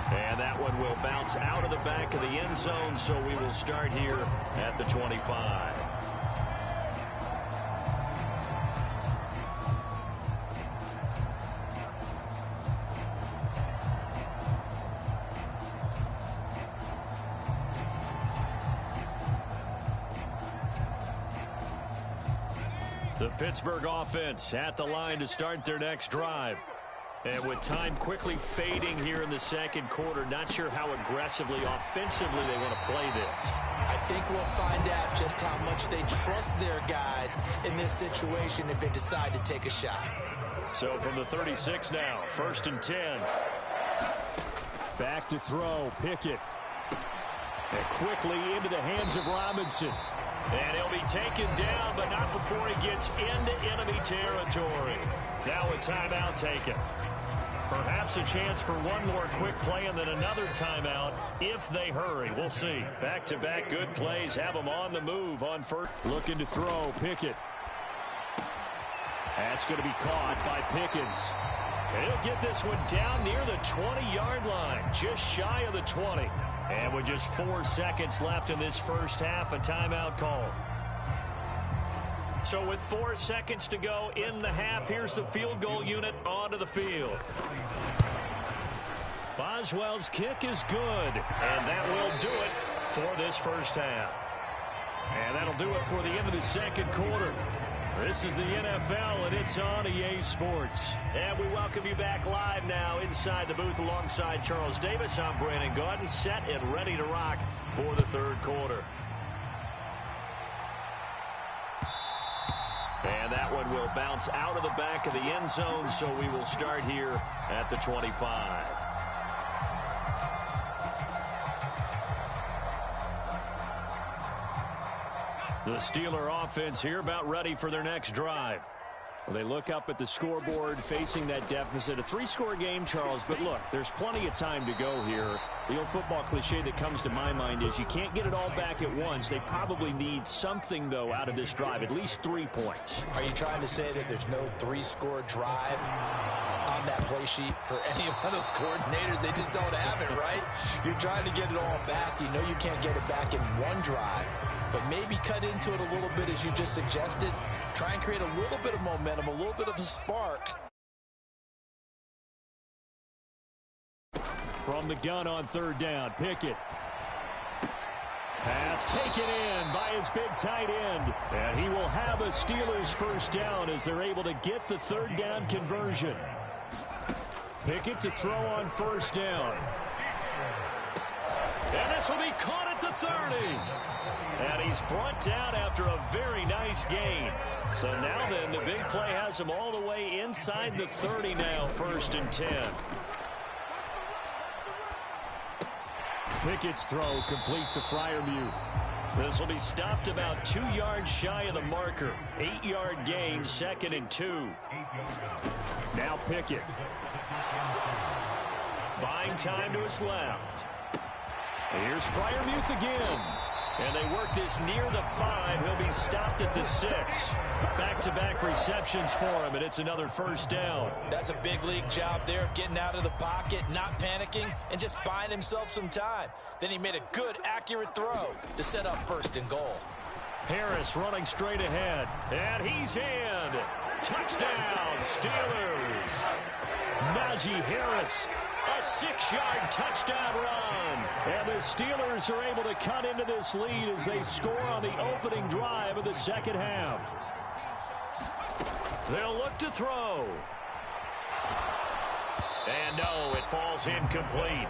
And that one will bounce out of the back of the end zone, so we will start here at the 25. The Pittsburgh offense at the line to start their next drive. And with time quickly fading here in the 2nd quarter, not sure how aggressively, offensively they want to play this. I think we'll find out just how much they trust their guys in this situation if they decide to take a shot. So from the 36 now, 1st and 10. Back to throw, Pickett. And quickly into the hands of Robinson. And he'll be taken down, but not before he gets into enemy territory. Now a timeout taken. Perhaps a chance for one more quick play and then another timeout if they hurry. We'll see. Back-to-back good plays have them on the move on 1st. Looking to throw, Pickett. That's going to be caught by Pickens. And he'll get this one down near the 20-yard line, just shy of the 20. And with just 4 seconds left in this 1st half, a timeout call. So with 4 seconds to go in the half, here's the field goal unit onto the field. Boswell's kick is good, and that will do it for this 1st half. And that'll do it for the end of the 2nd quarter. This is the NFL, and it's on EA Sports. And we welcome you back live now inside the booth alongside Charles Davis. I'm Brandon Gaudin, set and ready to rock for the 3rd quarter. And that one will bounce out of the back of the end zone, so we will start here at the 25. The Steeler offense here about ready for their next drive. Well, they look up at the scoreboard facing that deficit. A 3-score game, Charles, but look, there's plenty of time to go here. The old football cliche that comes to my mind is you can't get it all back at once. They probably need something, though, out of this drive, at least 3 points. Are you trying to say that there's no 3-score drive on that play sheet for any one of those coordinators? They just don't have it, right? You're trying to get it all back. You know you can't get it back in one drive. But maybe cut into it a little bit as you just suggested. Try and create a little bit of momentum, a little bit of a spark. From the gun on 3rd down, Pickett. Pass taken in by his big tight end. And he will have a Steelers first down as they're able to get the third down conversion. Pickett to throw on first down. And this will be caught at the 30. And he's brought down after a very nice gain. So now then, the big play has him all the way inside the 30 now, 1st and 10. Pickett's throw complete to Freiermuth. This will be stopped about 2 yards shy of the marker. 8-yard gain, 2nd and 2. Now Pickett. Buying time to his left. Here's Freiermuth again. And they work this near the 5. He'll be stopped at the 6. Back-to-back receptions for him, and it's another first down. That's a big league job there of getting out of the pocket, not panicking, and just buying himself some time. Then he made a good, accurate throw to set up 1st and goal. Harris running straight ahead. And he's in. Touchdown, Steelers. Najee Harris. A 6-yard touchdown run. And the Steelers are able to cut into this lead as they score on the opening drive of the second half. They'll look to throw. And no, it falls incomplete.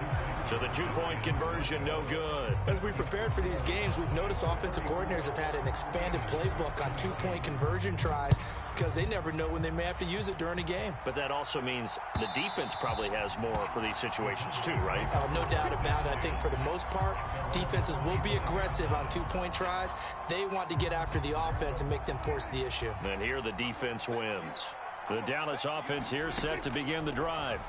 So the 2-point conversion, no good. As we prepared for these games, we've noticed offensive coordinators have had an expanded playbook on 2-point conversion tries because they never know when they may have to use it during a game. But that also means the defense probably has more for these situations too, right? No doubt about it. I think for the most part, defenses will be aggressive on 2-point tries. They want to get after the offense and make them force the issue. And here the defense wins. The Dallas offense here set to begin the drive.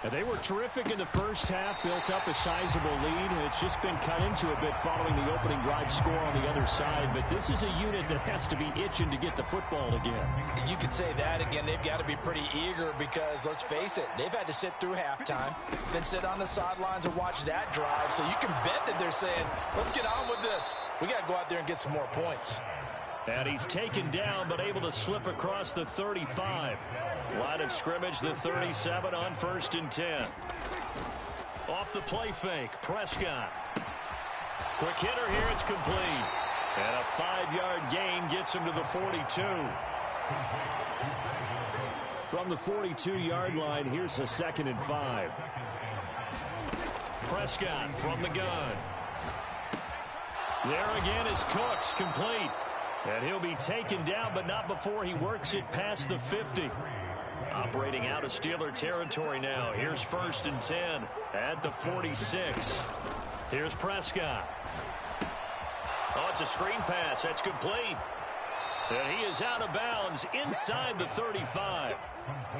And they were terrific in the first half, built up a sizable lead, and it's just been cut into a bit following the opening drive score on the other side. But this is a unit that has to be itching to get the football again. You could say that again. They've got to be pretty eager because, let's face it, they've had to sit through halftime, then sit on the sidelines and watch that drive. So you can bet that they're saying, let's get on with this. We got to go out there and get some more points. And he's taken down but able to slip across the 35. Line of scrimmage, the 37 on 1st and 10. Off the play fake, Prescott. Quick hitter here, it's complete. And a 5-yard gain gets him to the 42. From the 42-yard line, here's a 2nd and 5. Prescott from the gun. There again is Cooks, complete. And he'll be taken down, but not before he works it past the 50. Operating out of Steeler territory now. Here's 1st and 10 at the 46. Here's Prescott. Oh, it's a screen pass. That's complete. And he is out of bounds inside the 35.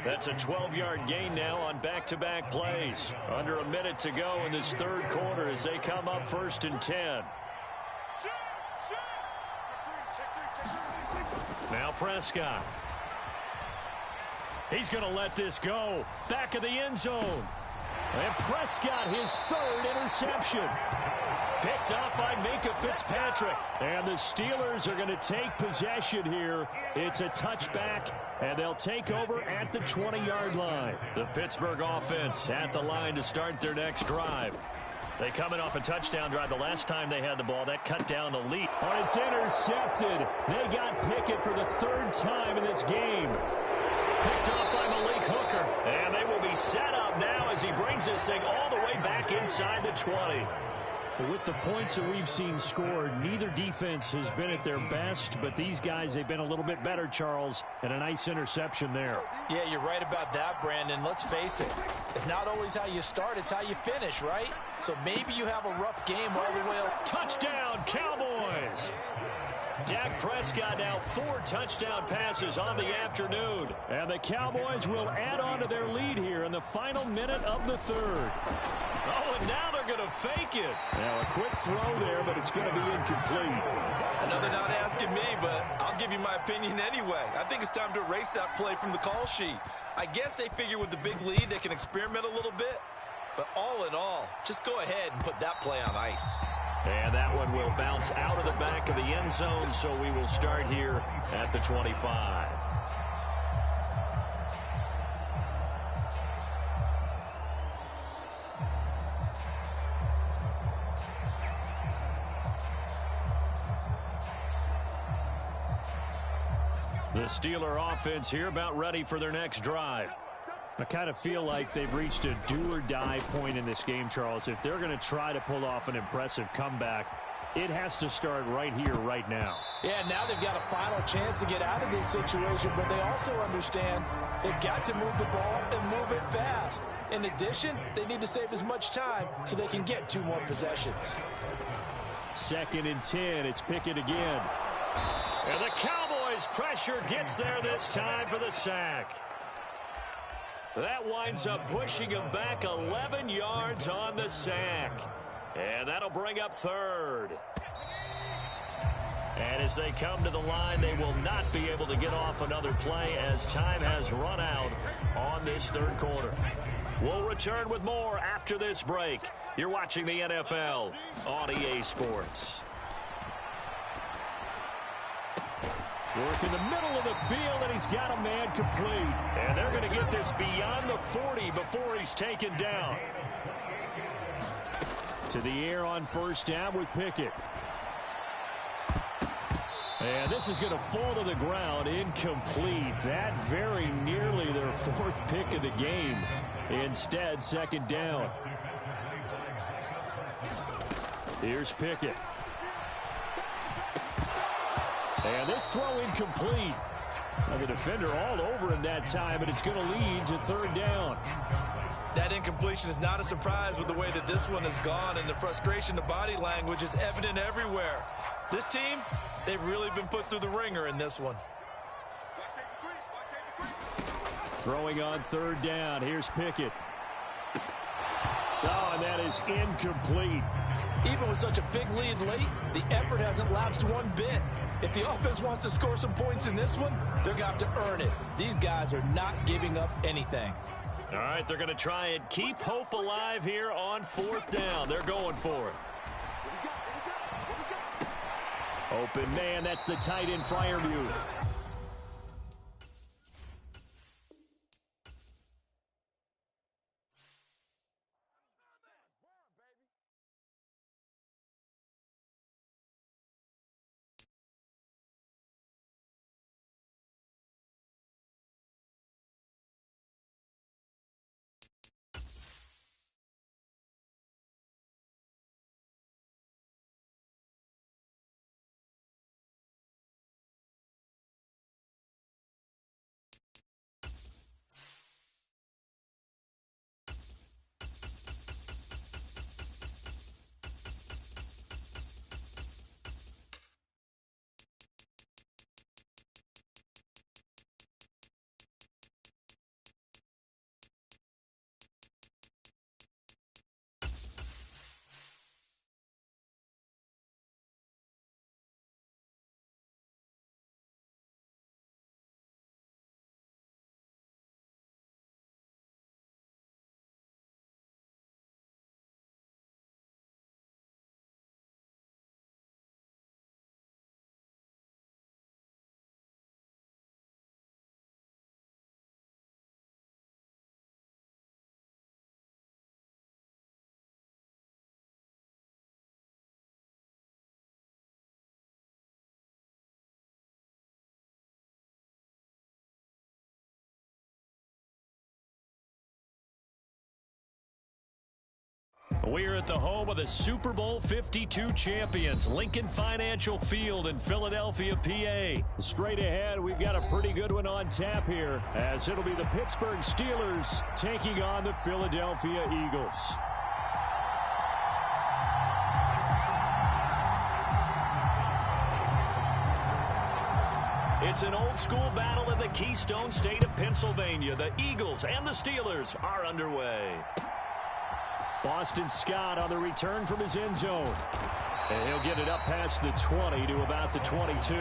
That's a 12-yard gain now on back-to-back plays. Under a minute to go in this third quarter as they come up 1st and 10. Now Prescott. He's going to let this go. Back of the end zone. And Prescott, his 3rd interception. Picked up by Minkah Fitzpatrick. And the Steelers are going to take possession here. It's a touchback, and they'll take over at the 20-yard line. The Pittsburgh offense at the line to start their next drive. They come in off a touchdown drive. The last time they had the ball, that cut down the lead. Oh, it's intercepted. They got Pickett for the 3rd time in this game. Picked off by Malik Hooker. And they will be set up now as he brings this thing all the way back inside the 20. With the points that we've seen scored, neither defense has been at their best, but these guys, they've been a little bit better, Charles, and a nice interception there. Yeah, you're right about that, Brandon. Let's face it. It's not always how you start, it's how you finish, right? So maybe you have a rough game all the way up. Touchdown, Cowboys! Dak Prescott now 4 touchdown passes on the afternoon. And the Cowboys will add on to their lead here in the final minute of the 3rd. Oh, and now they're going to fake it. Now a quick throw there, but it's going to be incomplete. I know they're not asking me, but I'll give you my opinion anyway. I think it's time to erase that play from the call sheet. I guess they figure with the big lead they can experiment a little bit. But all in all, just go ahead and put that play on ice. And that one will bounce out of the back of the end zone, so we will start here at the 25. The Steeler offense here about ready for their next drive. I kind of feel like they've reached a do-or-die point in this game, Charles. If they're going to try to pull off an impressive comeback, it has to start right here, right now. Yeah, now they've got a final chance to get out of this situation, but they also understand they've got to move the ball and move it fast. In addition, they need to save as much time so they can get 2 more possessions. 2nd and 10. It's Pickett again. And the Cowboys' pressure gets there this time for the sack. That winds up pushing him back 11 yards on the sack. And that'll bring up 3rd. And as they come to the line, they will not be able to get off another play as time has run out on this 3rd quarter. We'll return with more after this break. You're watching the NFL on EA Sports. Work in the middle of the field, and he's got a man complete. And they're going to get this beyond the 40 before he's taken down. To the air on 1st down with Pickett. And this is going to fall to the ground, incomplete. That very nearly their 4th pick of the game. Instead, 2nd down. Here's Pickett. And this throw incomplete. Now the defender all over him that time, but it's going to lead to 3rd down. That incompletion is not a surprise with the way that this one has gone, and the frustration, the body language is evident everywhere. This team, they've really been put through the ringer in this one. Throwing on 3rd down. Here's Pickett. Oh, and that is incomplete. Even with such a big lead late, the effort hasn't lapsed one bit. If the offense wants to score some points in this one, they're going to have to earn it. These guys are not giving up anything. All right, they're going to try and keep hope alive here on 4th down. They're going for it. Open man, that's the tight end Freiermuth. We're at the home of the Super Bowl 52 champions, Lincoln Financial Field in Philadelphia, PA. Straight ahead, we've got a pretty good one on tap here, as it'll be the Pittsburgh Steelers taking on the Philadelphia Eagles. It's an old-school battle in the Keystone State of Pennsylvania. The Eagles and the Steelers are underway. Boston Scott on the return from his end zone. And he'll get it up past the 20 to about the 22.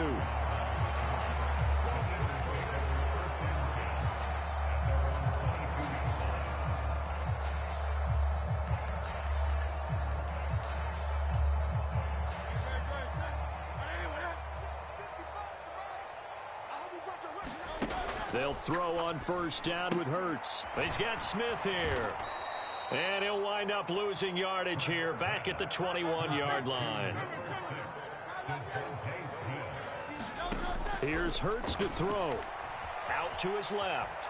They'll throw on 1st down with Hurts. He's got Smith here. And he'll wind up losing yardage here back at the 21-yard line. Here's Hurts to throw. Out to his left.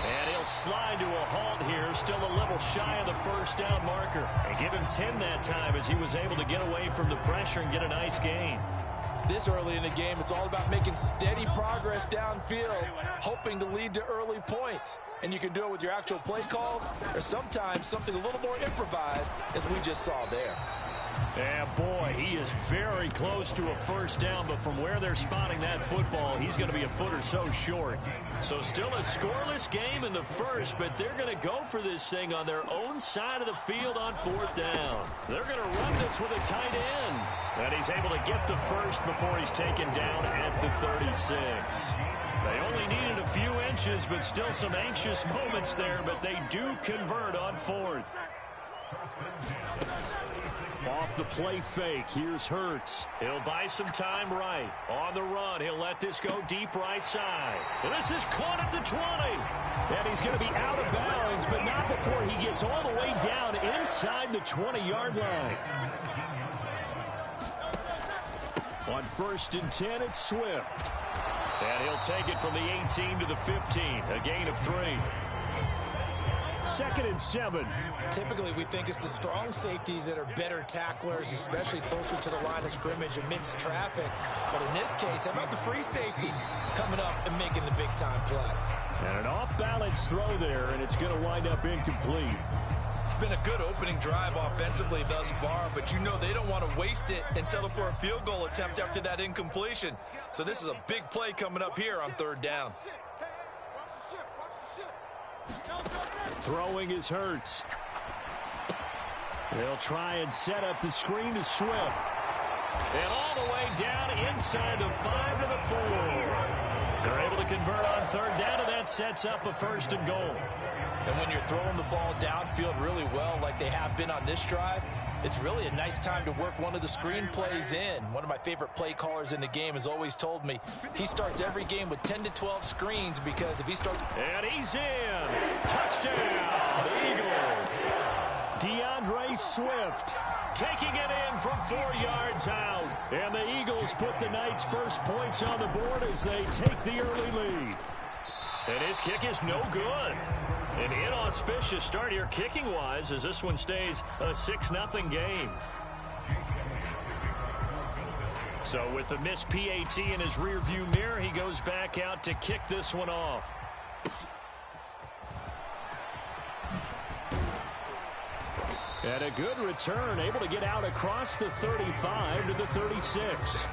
And he'll slide to a halt here, still a little shy of the first down marker. And give him 10 that time as he was able to get away from the pressure and get a nice gain. This early in the game, it's all about making steady progress downfield, hoping to lead to early points. And you can do it with your actual play calls or sometimes something a little more improvised, as we just saw there. Yeah, boy, he is very close to a first down, but from where they're spotting that football, he's going to be a foot or so short. So still a scoreless game in the first, but they're going to go for this thing on their own side of the field on fourth down. They're going to run this with a tight end. And he's able to get the first before he's taken down at the 36. They only needed a few inches, but still some anxious moments there, but they do convert on fourth. Off the play fake, here's Hurts. He'll buy some time right. On the run, he'll let this go deep right side. This is caught at the 20. And he's going to be out of bounds, but not before he gets all the way down inside the 20-yard line. On 1st and 10, it's Swift. And he'll take it from the 18 to the 15, a gain of 3. 2nd and 7. Typically, we think it's the strong safeties that are better tacklers, especially closer to the line of scrimmage amidst traffic. But in this case, how about the free safety coming up and making the big-time play? And an off-balance throw there, and it's going to wind up incomplete. It's been a good opening drive offensively thus far, but you know they don't want to waste it and settle for a field goal attempt after that incompletion. So this is a big play coming up here on 3rd down. Throwing is Hurts. They'll try and set up the screen to Swift. And all the way down inside the 5 to the 4. They're able to convert on 3rd down, and that sets up a 1st and goal. And when you're throwing the ball downfield really well like they have been on this drive, it's really a nice time to work one of the screen plays in. One of my favorite play callers in the game has always told me he starts every game with 10 to 12 screens because if he starts... And he's in. Touchdown, Eagles. DeAndre Swift taking it in from 4 yards out. And the Eagles put the Knights' first points on the board as they take the early lead. And his kick is no good. An inauspicious start here kicking-wise as this one stays a 6-0 game. So with the missed PAT in his rearview mirror, he goes back out to kick this one off. And a good return, able to get out across the 35 to the 36.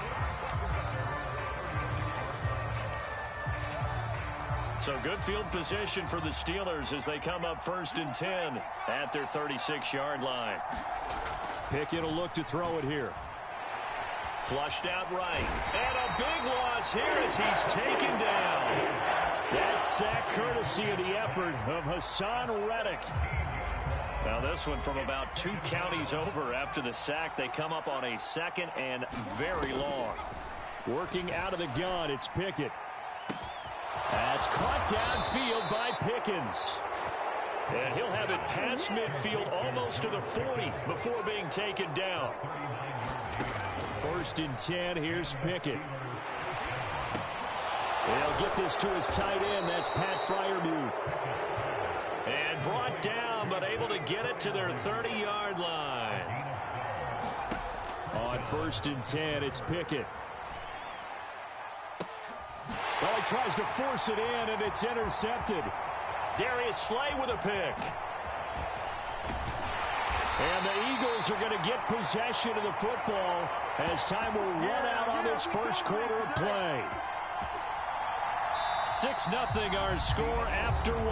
So good field position for the Steelers as they come up 1st and 10 at their 36-yard line. Pickett will look to throw it here. Flushed out right. And a big loss here as he's taken down. That sack courtesy of the effort of Hassan Reddick. Now this one from about 2 counties over after the sack. They come up on a 2nd and very long. Working out of the gun, it's Pickett. That's caught downfield by Pickens. And he'll have it past midfield almost to the 40 before being taken down. 1st and 10, here's Pickett. They'll get this to his tight end, that's Pat Freiermuth. And brought down, but able to get it to their 30-yard line. On 1st and 10, it's Pickett. Well, he tries to force it in, and it's intercepted. Darius Slay with a pick. And the Eagles are going to get possession of the football as time will run out on this first quarter of play. 6-0 our score after 1.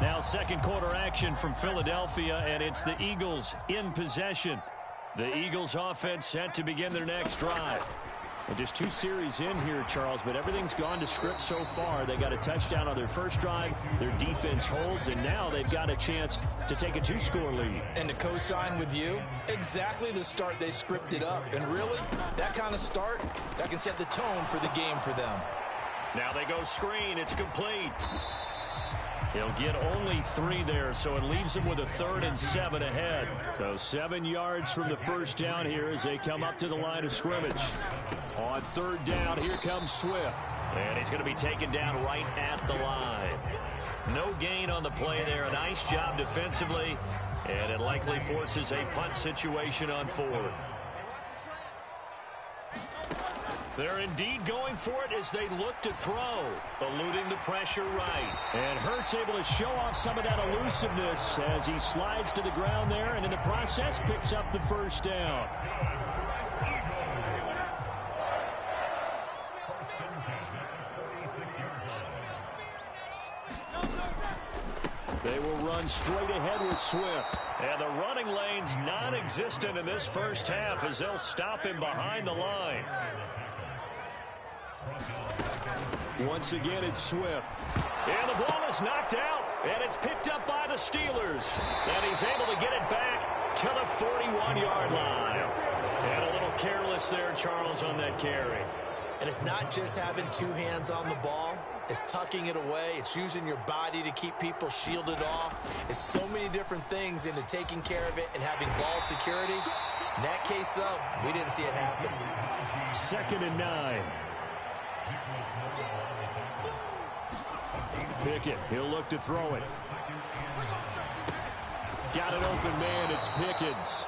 Now 2nd quarter action from Philadelphia, and it's the Eagles in possession. The Eagles offense set to begin their next drive. Well, just 2 series in here, Charles, but everything's gone to script so far. They got a touchdown on their first drive. Their defense holds, and now they've got a chance to take a 2-score lead. And to co-sign with you, exactly the start they scripted up. And really, that kind of start, that can set the tone for the game for them. Now they go screen. It's complete. He'll get only 3 there, so it leaves him with a 3rd and 7 ahead. So 7 yards from the first down here as they come up to the line of scrimmage. On 3rd down, here comes Swift. And he's going to be taken down right at the line. No gain on the play there. A nice job defensively. And it likely forces a punt situation on 4th. They're indeed going for it as they look to throw. Eluding the pressure right. And Hurts able to show off some of that elusiveness as he slides to the ground there and in the process picks up the first down. They will run straight ahead with Swift. And the running lane's non-existent in this first half as they'll stop him behind the line. Once again, it's Swift. And the ball is knocked out. And it's picked up by the Steelers. And he's able to get it back to the 41-yard line. And a little careless there, Charles, on that carry. And it's not just having 2 hands on the ball. It's tucking it away. It's using your body to keep people shielded off. It's so many different things into taking care of it and having ball security. In that case, though, we didn't see it happen. 2nd and 9. Pickett, he'll look to throw it. Got an open man, it's Pickens.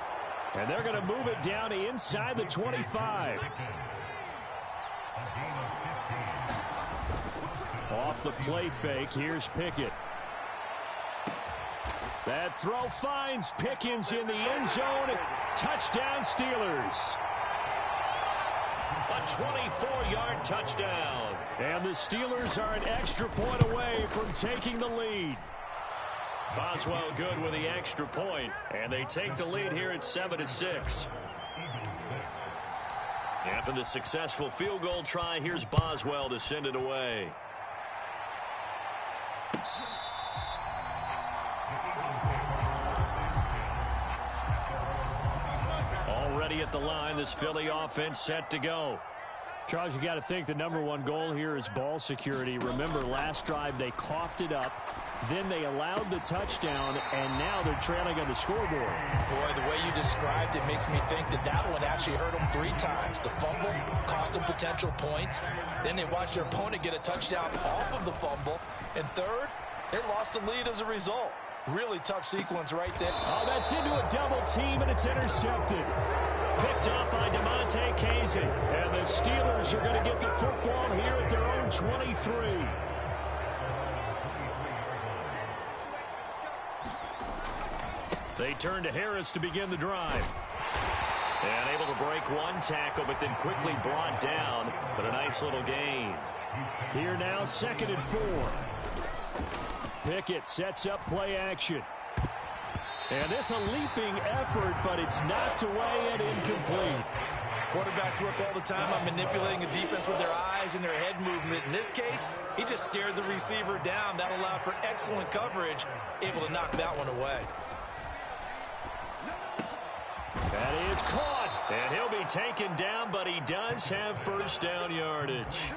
And they're going to move it down to inside the 25. Off the play fake, here's Pickett. That throw finds Pickens in the end zone. Touchdown, Steelers. A 24-yard touchdown. And the Steelers are an extra point away from taking the lead. Boswell good with the extra point, and they take the lead here at 7-6. After the successful field goal try, here's Boswell to send it away. Already at the line, this Philly offense set to go. Charles, you got to think the #1 goal here is ball security. Remember, last drive they coughed it up, then they allowed the touchdown, and now they're trailing on the scoreboard. Boy, the way you described it makes me think that that one actually hurt them 3 times. The fumble cost them potential points. Then they watched their opponent get a touchdown off of the fumble. And third, they lost the lead as a result. Really tough sequence right there. Oh, that's into a double team, and it's intercepted. Picked up by DeMonte Casey. And the Steelers are going to get the football here at their own 23. They turn to Harris to begin the drive. And able to break 1 tackle, but then quickly brought down. But a nice little gain. Here now, 2nd and 4. Pickett sets up play action. And this a leaping effort, but it's knocked away and incomplete. Quarterbacks work all the time on manipulating a defense with their eyes and their head movement. In this case, he just stared the receiver down. That allowed for excellent coverage, able to knock that one away. That is caught. And he'll be taken down, but he does have first down yardage.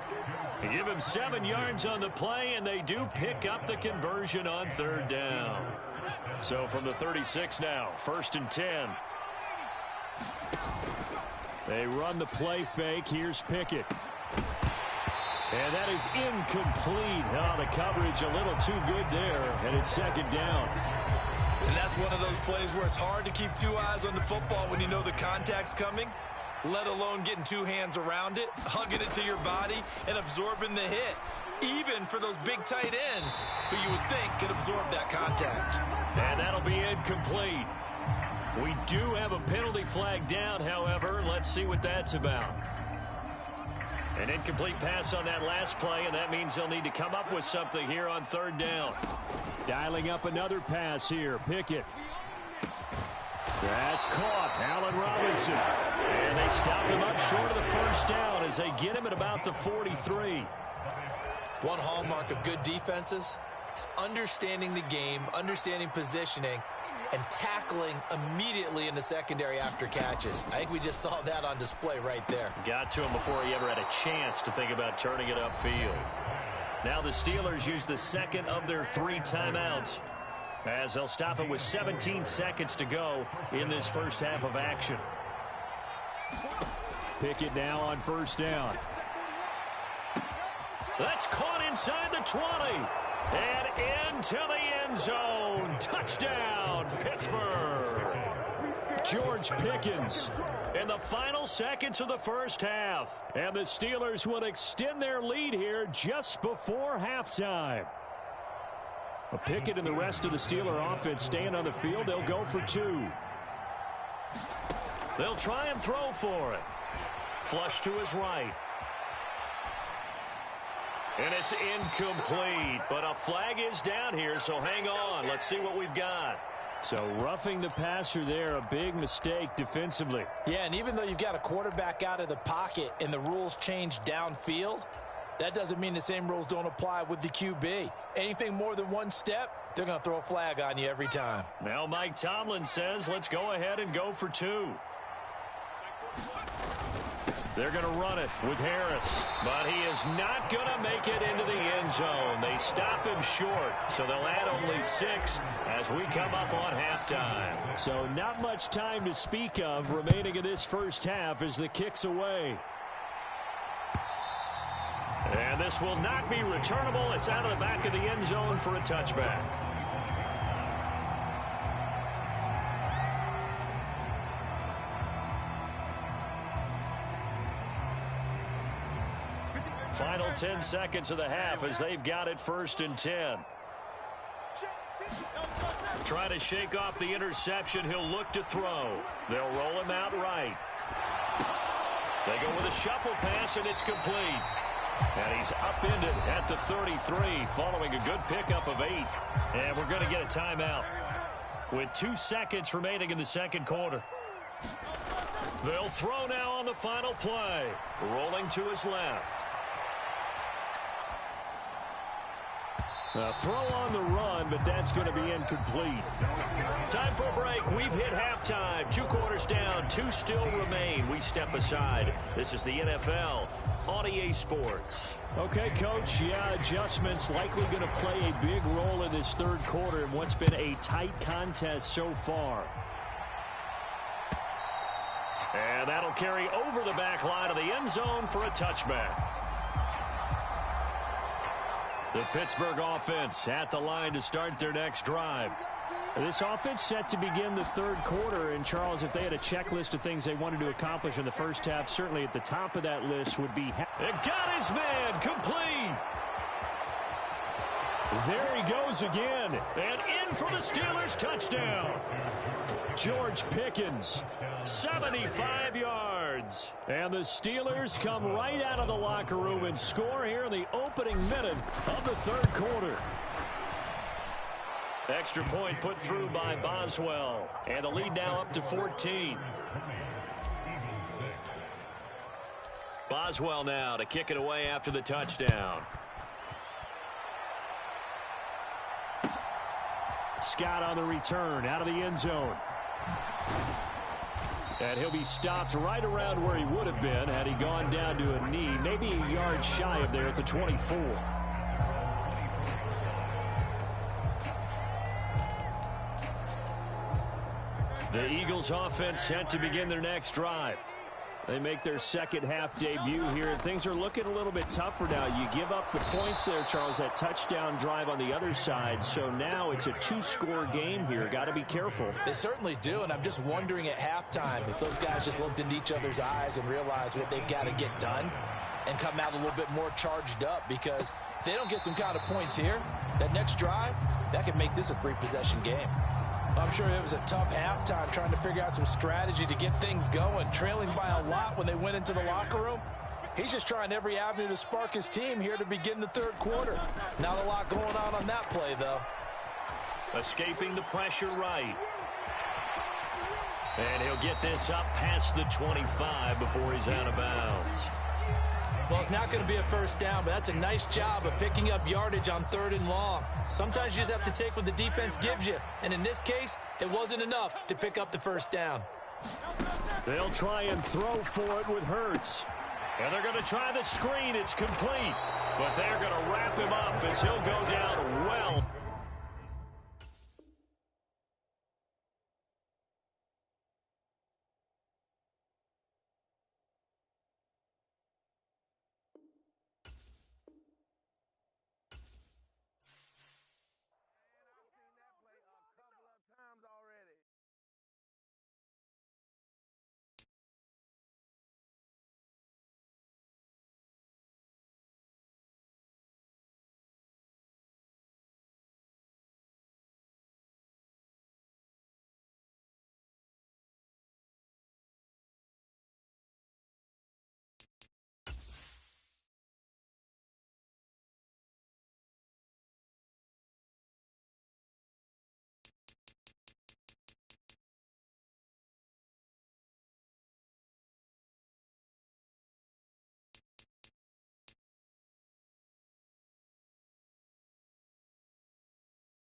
They give him 7 yards on the play, and they do pick up the conversion on 3rd down. So from the 36 now, 1st and 10. They run the play fake. Here's Pickett. And that is incomplete. Oh, the coverage a little too good there, and it's 2nd down. And that's one of those plays where it's hard to keep 2 eyes on the football when you know the contact's coming, let alone getting 2 hands around it, hugging it to your body, and absorbing the hit. Even for those big tight ends who you would think could absorb that contact. And that'll be incomplete. We do have a penalty flag down, however. Let's see what that's about. An incomplete pass on that last play, and that means they'll need to come up with something here on 3rd down. Dialing up another pass here. Pickett. That's caught. Allen Robinson. And they stop him up short of the first down as they get him at about the 43. One hallmark of good defenses is understanding the game, understanding positioning, and tackling immediately in the secondary after catches. I think we just saw that on display right there. Got to him before he ever had a chance to think about turning it upfield. Now the Steelers use the second of their 3 timeouts, as they'll stop it with 17 seconds to go in this first half of action. Pickett now on first down. That's caught inside the 20. And into the end zone. Touchdown, Pittsburgh. George Pickens In the final seconds of the first half. And the Steelers will extend their lead here just before halftime. Pickett and the rest of the Steeler offense staying on the field. They'll go for 2. They'll try and throw for it. Flush to his right. And it's incomplete, but a flag is down here, so hang on. Let's see what we've got. So roughing the passer there, a big mistake defensively. Yeah, and even though you've got a quarterback out of the pocket and the rules change downfield, that doesn't mean the same rules don't apply with the QB. Anything more than 1 step, they're going to throw a flag on you every time. Now Mike Tomlin says, let's go ahead and go for 2. They're going to run it with Harris, but he is not going to make it into the end zone. They stop him short, so they'll add only 6 as we come up on halftime. So not much time to speak of remaining in this first half as the kick's away. And this will not be returnable. It's out of the back of the end zone for a touchback. Final 10 seconds of the half as they've got it 1st and 10. Try to shake off the interception. He'll look to throw. They'll roll him out right. They go with a shuffle pass, and it's complete. And he's upended at the 33 following a good pickup of 8. And we're going to get a timeout with 2 seconds remaining in the second quarter. They'll throw now on the final play. Rolling to his left. A throw on the run, but that's going to be incomplete. Time for a break. We've hit halftime. 2 quarters down. 2 still remain. We step aside. This is the NFL on EA Sports. Okay, Coach. Yeah, adjustments likely going to play a big role in this 3rd quarter in what's been a tight contest so far. And that'll carry over the back line of the end zone for a touchback. The Pittsburgh offense at the line to start their next drive. This offense set to begin the 3rd quarter. And, Charles, if they had a checklist of things they wanted to accomplish in the first half, certainly at the top of that list would be... It got his man complete. There he goes again. And in for the Steelers touchdown. George Pickens, 75 yards. And the Steelers come right out of the locker room and score here in the opening minute of the 3rd quarter. Extra point put through by Boswell. And the lead now up to 14. Boswell now to kick it away after the touchdown. Scott on the return out of the end zone. And he'll be stopped right around where he would have been had he gone down to a knee, maybe a yard shy of there at the 24. The Eagles offense set to begin their next drive. They make their second half debut here. Things are looking a little bit tougher now. You give up the points there, Charles, that touchdown drive on the other side. So now it's a 2-score game here. Got to be careful. They certainly do, and I'm just wondering at halftime if those guys just looked into each other's eyes and realized what they've got to get done and come out a little bit more charged up, because if they don't get some kind of points here, that next drive, that could make this a 3-possession game. I'm sure it was a tough halftime trying to figure out some strategy to get things going, trailing by a lot when they went into the locker room. He's just trying every avenue to spark his team here to begin the 3rd quarter. Not a lot going on that play, though. Escaping the pressure right. And he'll get this up past the 25 before he's out of bounds. Well, it's not going to be a first down, but that's a nice job of picking up yardage on 3rd and long. Sometimes you just have to take what the defense gives you. And in this case, it wasn't enough to pick up the first down. They'll try and throw for it with Hurts. And they're going to try the screen. It's complete. But they're going to wrap him up as he'll go down well.